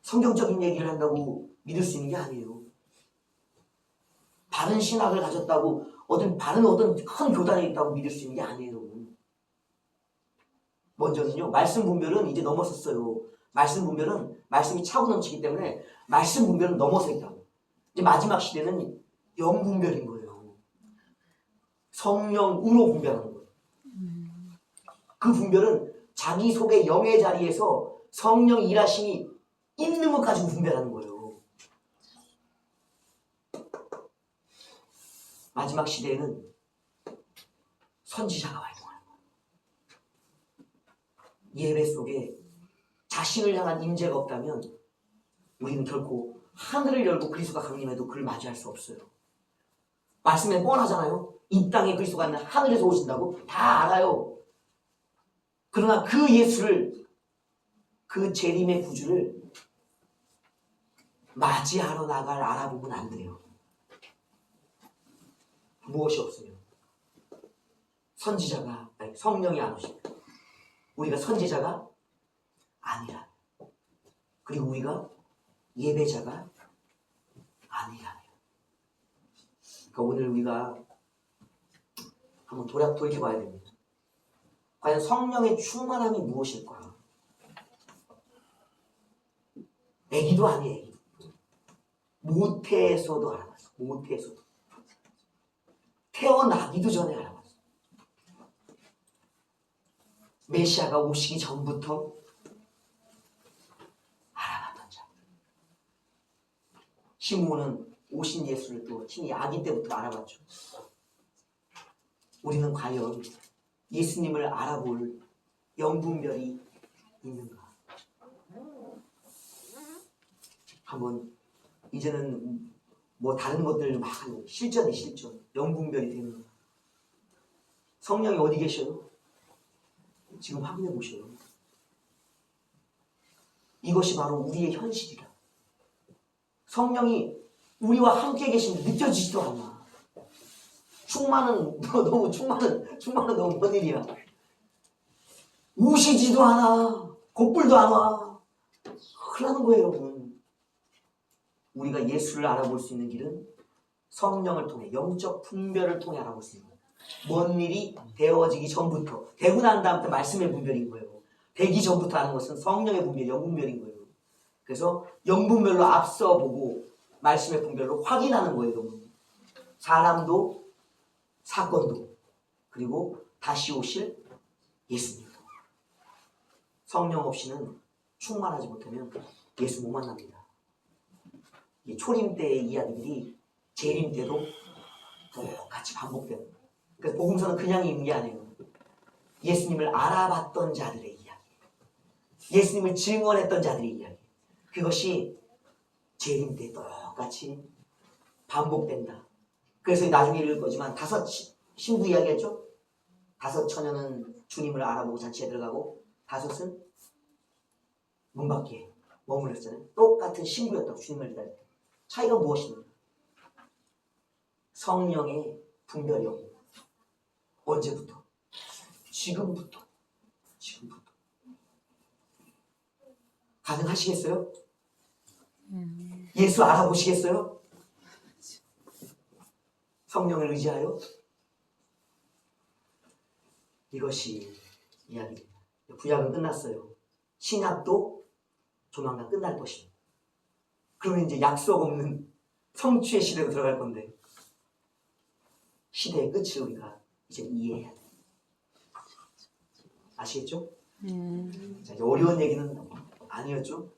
Speaker 1: 성경적인 얘기를 한다고 믿을 수 있는 게 아니에요. 바른 신학을 가졌다고 어떤 큰 교단에 있다고 믿을 수 있는 게 아니에요, 여러분. 먼저는요, 말씀 분별은 이제 넘어섰어요. 말씀 분별은 말씀이 차고 넘치기 때문에 말씀 분별은 넘어서 있다고. 이제 마지막 시대는 영 분별인 거예요. 성령으로 분별하는 거예요. 그 분별은 자기 속의 영의 자리에서 성령 일하심이 있는 것 가지고 분별하는 거예요. 마지막 시대에는 선지자가 활동하는 거예요. 예배 속에 자신을 향한 임재가 없다면 우리는 결코 하늘을 열고 그리스도가 강림해도 그를 맞이할 수 없어요. 말씀에 뻔하잖아요. 이 땅에 그리스도가 하늘에서 오신다고 다 알아요. 그러나 그 예수를, 그 재림의 구주를 맞이하러 나갈 알아보면 안 돼요. 무엇이 없으면 선지자가 아니 성령이 안 오십니다. 우리가 선지자가 아니라 그리고 우리가 예배자가 아니라 그러니까 오늘 우리가 한번 돌이켜봐야 됩니다. 과연 성령의 충만함이 무엇일까? 애기도 아니에요. 애기. 모태에서도 알아봤어. 모태에서도. 태어나기도 전에 알아봤어. 메시아가 오시기 전부터 알아봤던 자. 시므온은 오신 예수를 또 친히 아기 때부터 알아봤죠. 우리는 과연 예수님을 알아볼 영분별이 있는가? 한번 이제는 뭐 다른 것들 막 하는 실전, 영분별이 되는 거. 성령이 어디 계셔요? 지금 확인해 보셔요. 이것이 바로 우리의 현실이다. 성령이 우리와 함께 계신데 느껴지지도 않아. 충만은 너무 먼 일이야. 오시지도 않아. 곧불도 안 와. 큰일 나는 거예요, 여러분. 우리가 예수를 알아볼 수 있는 길은 성령을 통해, 영적 분별을 통해 알아볼 수 있는 거예요. 먼 일이 되어지기 전부터, 되고 난 다음부터 말씀의 분별인 거예요. 되기 전부터 하는 것은 성령의 분별, 영분별인 거예요. 그래서 영분별로 앞서 보고 말씀의 분별로 확인하는 거예요, 여러분. 사람도 사건도 그리고 다시 오실 예수님도. 성령 없이는 충만하지 못하면 예수 못 만납니다. 이 초림 때의 이야기들이 재림 때도 똑같이 반복되는 거예요. 그래서 복음서는 그냥 있는 게 아니에요. 예수님을 알아봤던 자들의 이야기, 예수님을 증언했던 자들의 이야기, 그것이 재림 때 똑같이 반복된다. 그래서 나중에 읽을 거지만 5 신부 이야기했죠? 5 처녀는 주님을 알아보고 잔치에 들어가고 5은 문 밖에 머물렀잖아요. 똑같은 신부였다고 주님을 기다릴 때. 차이가 무엇입니까? 성령의 분별이 없는 거예요. 언제부터? 지금부터. 가능하시겠어요? 예수 알아보시겠어요? 성령을 의지하여? 이것이 이야기입니다. 구약은 끝났어요. 신약도 조만간 끝날 것입니다. 그러면 이제 약속 없는 성취의 시대로 들어갈 건데 시대의 끝을 우리가 이제 이해해야 돼요. 아시겠죠? 자, 이제 어려운 얘기는 아니었죠?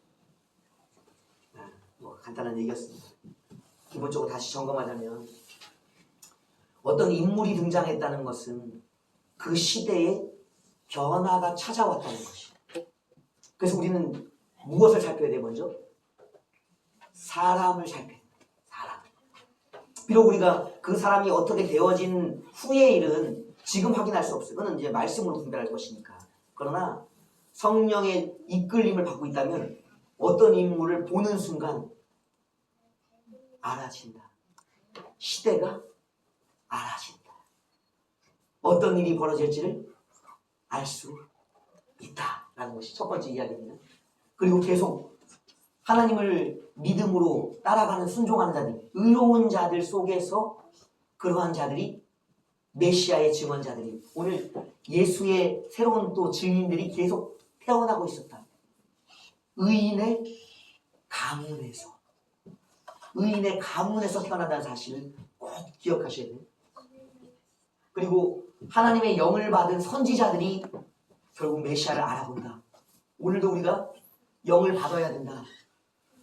Speaker 1: 뭐 간단한 얘기였습니다. 기본적으로 다시 점검하자면 어떤 인물이 등장했다는 것은 그 시대에 변화가 찾아왔다는 것이에요. 그래서 우리는 무엇을 살펴야 돼요? 먼저 사람을 살펴야 돼요. 사람. 비록 우리가 그 사람이 어떻게 되어진 후의 일은 지금 확인할 수 없어요. 그건 이제 말씀으로 분별할 것이니까. 그러나 성령의 이끌림을 받고 있다면 어떤 인물을 보는 순간 알아진다. 시대가 알아진다. 어떤 일이 벌어질지를 알 수 있다라는 것이 첫 번째 이야기입니다. 그리고 계속 하나님을 믿음으로 따라가는 순종하는 자들, 의로운 자들 속에서 그러한 자들이 메시아의 증언자들이, 오늘 예수의 새로운 또 증인들이 계속 태어나고 있었다. 의인의 가문에서 태어난다는 사실을 꼭 기억하셔야 돼요. 그리고 하나님의 영을 받은 선지자들이 결국 메시아를 알아본다. 오늘도 우리가 영을 받아야 된다.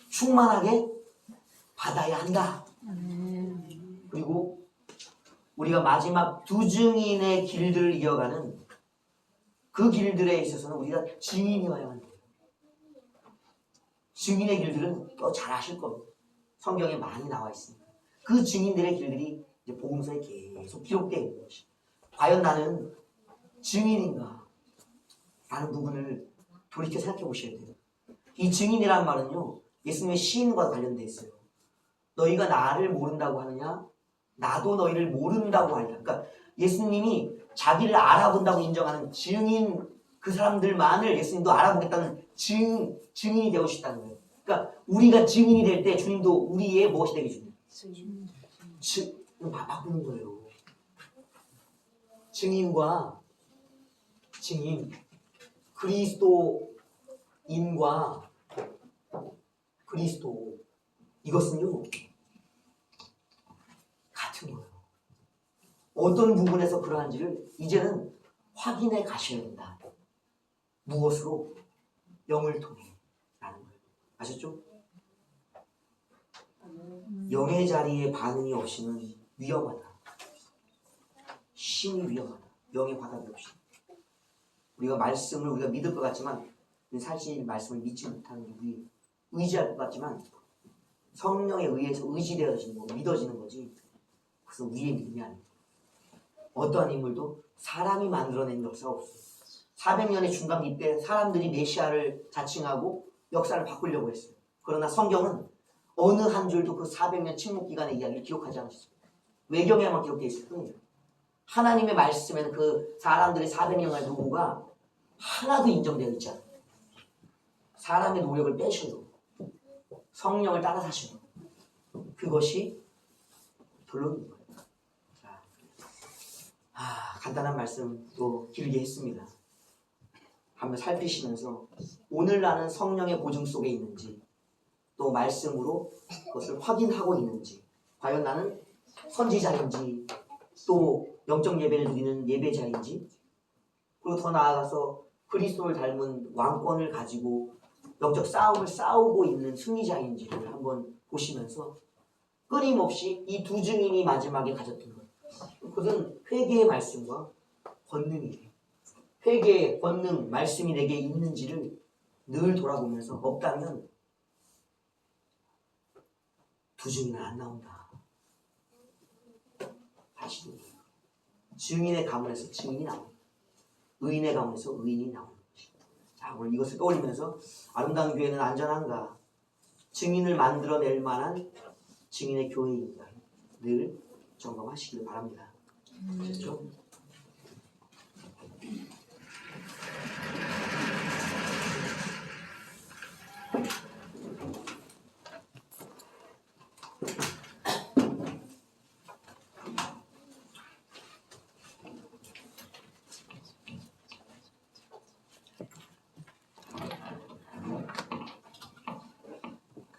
Speaker 1: 충만하게 받아야 한다. 그리고 우리가 마지막 2 증인의 길들을 이어가는 그 길들에 있어서는 우리가 증인이어야만 돼요. 증인의 길들은 더 잘 아실 겁니다. 성경에 많이 나와 있습니다. 그 증인들의 길들이 이제 복음서에 계속 기록되어 있는 것이. 과연 나는 증인인가? 라는 부분을 돌이켜 생각해 보셔야 돼요. 이 증인이라는 말은요, 예수님의 시인과 관련돼 있어요. 너희가 나를 모른다고 하느냐? 나도 너희를 모른다고 하리라. 그러니까 예수님이 자기를 알아본다고 인정하는 증인, 그 사람들만을 예수님도 알아보겠다는 증인이 되고 싶다는 거예요. 그러니까 우리가 증인이 될 때 주님도 우리의 무엇이 되게 주님? 바꾸는 거예요. 증인과 증인, 그리스도인과 그리스도, 이것은요 같은 거예요. 어떤 부분에서 그러한지를 이제는 확인해 가셔야 된다. 무엇으로? 영을 통해 라는 거예요. 아셨죠? 영의 자리에 반응이 없이는 위험하다. 심히 위험하다. 영의 화답이 없이. 우리가 말씀을 우리가 믿을 것 같지만 사실 말씀을 믿지 못하는 게 우리 의지할 것 같지만 성령에 의해서 의지되어지는 거, 믿어지는 거지. 그래서 우리의 믿음이 아니에요. 어떠한 인물도 사람이 만들어낸 역사가 없어요. 400년의 중간기 때 사람들이 메시아를 자칭하고 역사를 바꾸려고 했어요. 그러나 성경은 어느 한 줄도 그 400년 침묵 기간의 이야기를 기록하지 않았습니다. 외경에만 기록되어 있을 뿐이에요. 하나님의 말씀에는 그 사람들의 400년의 노고가 하나도 인정되어 있지 않아요. 사람의 노력을 빼셔도 성령을 따라 사셔도 그것이 결론인 거예요. 자, 간단한 말씀 또 길게 했습니다. 한번 살피시면서 오늘 나는 성령의 보증 속에 있는지 또 말씀으로 그것을 확인하고 있는지 과연 나는 선지자인지 또 영적 예배를 드리는 예배자인지 그리고 더 나아가서 그리스도를 닮은 왕권을 가지고 영적 싸움을 싸우고 있는 승리자인지를 한번 보시면서 끊임없이 이 두 증인이 마지막에 가졌던 것, 그것은 회개의 말씀과 권능이에요. 회개의 권능, 말씀이 내게 있는지를 늘 돌아보면서 없다면 두 증인은 안 나온다. 다시 증인의 가문에서 증인이 나옵니다. 의인의 가문에서 의인이 나옵니다. 자, 오늘 이것을 떠올리면서 아름다운 교회는 안전한가? 증인을 만들어낼 만한 증인의 교회인가? 늘 점검하시길 바랍니다. 그렇죠?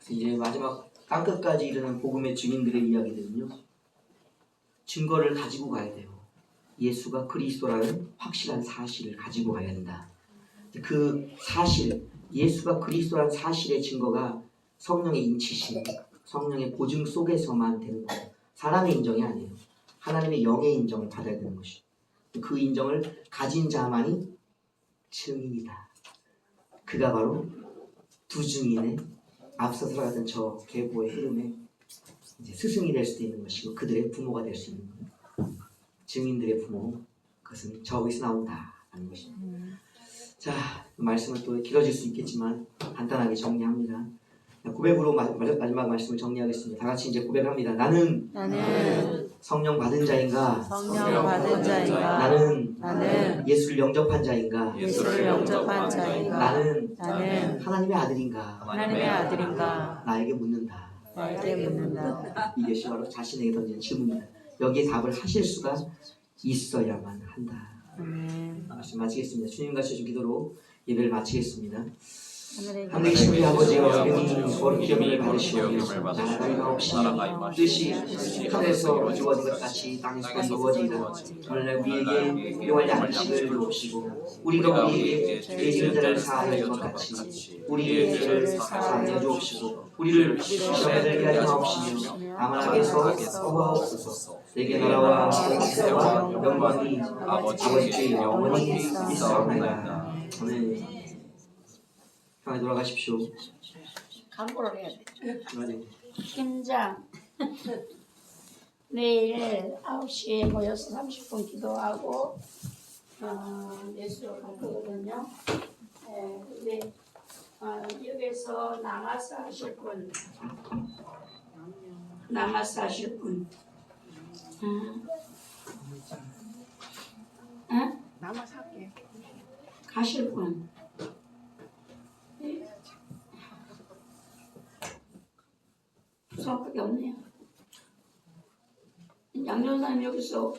Speaker 1: 이제 마지막 땅끝까지 이르는 복음의 증인들의 이야기들은요, 증거를 가지고 가야 돼요. 예수가 그리스도라는 확실한 사실을 가지고 가야 된다. 그 사실, 예수가 그리스도라는 사실의 증거가 성령의 인치심, 성령의 보증 속에서만 되는 거예요. 사람의 인정이 아니에요. 하나님의 영의 인정을 받아야 되는 것이죠. 그 인정을 가진 자만이 증인이다. 그가 바로 두 증인의 앞서 들어갔던 저 계보의 흐름에 이제 스승이 될 수도 있는 것이고 그들의 부모가 될 수 있는 거예요. 증인들의 부모, 그것은 저기서 나온다라는 것입니다. 자, 말씀은 또 길어질 수 있겠지만 간단하게 정리합니다. 고백으로 마지막 말씀을 정리하겠습니다. 다 같이 이제 고백합니다. 나는 성령 받은 자인가?
Speaker 3: 성령 받은 자인가?
Speaker 1: 나는 예수를 영접한 자인가?
Speaker 3: 예수를 영접한 자인가?
Speaker 1: 나는
Speaker 3: 하나님의
Speaker 1: 하나님의 아들인가? 나에게 묻는다.
Speaker 3: 나에게 묻는다.
Speaker 1: 이것이 바로 자신에게 던진 질문이다. 여기에 답을 하실 수가 있어야만 한다. 말씀 마치겠습니다. 주님과 주신 기도로 예배를 마치겠습니다. 하늘에 계신 우리 아버지여, 이름이 거룩히 여김을 받으시오며 나라가 임하옵시며 뜻이 하늘에서 이루어진 것 같이 땅에서 이루어지이다. 오늘날 우리에게 필요할 양식을 주옵시고 우리가 우리에게 죄 지은 자를 사하여 준 것 같이 우리의 죄를 사하여 주옵시고 우리를 시험에 들게 하지 마옵시며 다만 악에서 구하옵소서. 내게 나라와 권세와 영광이 아버지께 영원히 있사옵나이다. 아멘. 편히 돌아가십시오.
Speaker 4: 광고를 해야 돼.
Speaker 1: 네.
Speaker 4: 김장 내일 9시에 모여서 30분 기도하고 예수를 갈 거거든요. 우리 여기서 남아서 하실 분. 남아서 하실 분.
Speaker 3: 남아서 할게.
Speaker 4: 가실 분. 수학밖에 없네요. 양전사님 여기서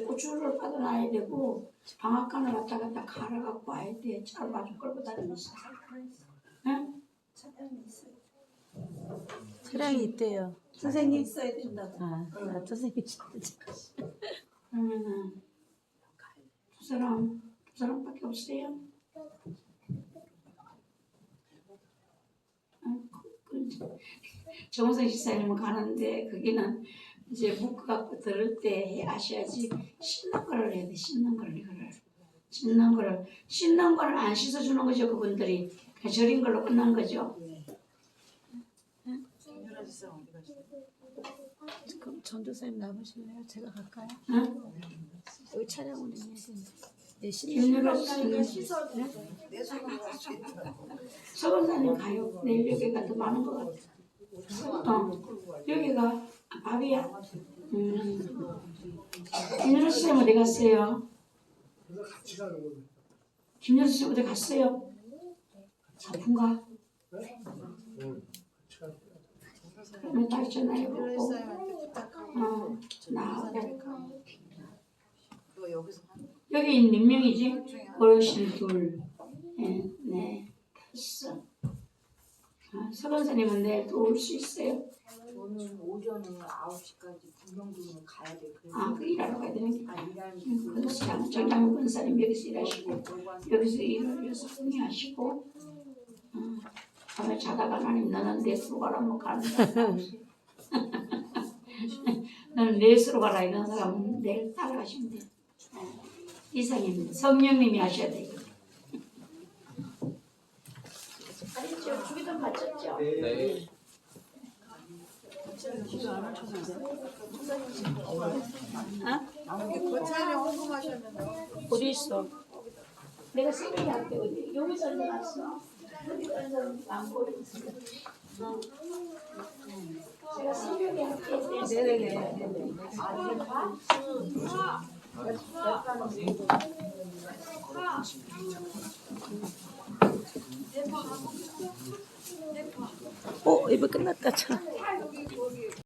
Speaker 4: 고추를 받아놔야 되고 방앗간을 왔다 갔다 갈아갖고 와야 돼. 차를 마주 끌고 다니면서. 응?
Speaker 3: 차량이 있대요.
Speaker 4: 선생님 있어야 된다고.
Speaker 3: 선생님.
Speaker 4: 그러면은 두 사람밖에 없어요. 정우성 집사님은 가는데 거기는 이제 묶어갖고 들을 때 하셔야지 씻는 거를 해야 돼. 씻는 거를 이거를 씻는 거를 안 씻어주는 거죠. 그분들이 그냥 절인 걸로 끝난 거죠.
Speaker 3: 그럼 전도사님 남으실래요? 제가 갈까요?
Speaker 4: 응?
Speaker 3: 여기 촬영을 해야 되는데. 네,
Speaker 4: 김유라 서건사님 가요. 내일 여기가 더 많은 것 같아. 여기가 밥이야. 김유라 쌤 어디 갔어요? 김유라 쌤 어디 갔어요? 아픈가? 그러면 다시 전화해보고 나하고 여기 몇 명이지? 어르신 둘, 네, 다섯. 서건사님은 내일 또 올 수 있어요?
Speaker 5: 저는 오전에 9시까지 분명도는 가야 돼.
Speaker 4: 그 일하러 가야 되는 게.
Speaker 5: 일하는
Speaker 4: 그렇지. 정장 권사님 여기서 일하시고 여기서 일을 여섯 분이 하시고 밤에 자다가 하나님 너는 넷으로 가라 뭐 가는 사람 너는 넷으로 가라 이런 사람은 내일 따라가시면 돼요. 이상입니다. 성령님이 하셔야 돼요. 알겠죠? 주기도 맞췄죠?
Speaker 2: 네.
Speaker 4: 어디 있어? 내가 새벽에 할게 어디? 여기서 앉아놨어. 여기서 앉아놨는데 안 보이지? 제가 새벽에 할게. 네네네.
Speaker 3: 이거 끝났다. 참.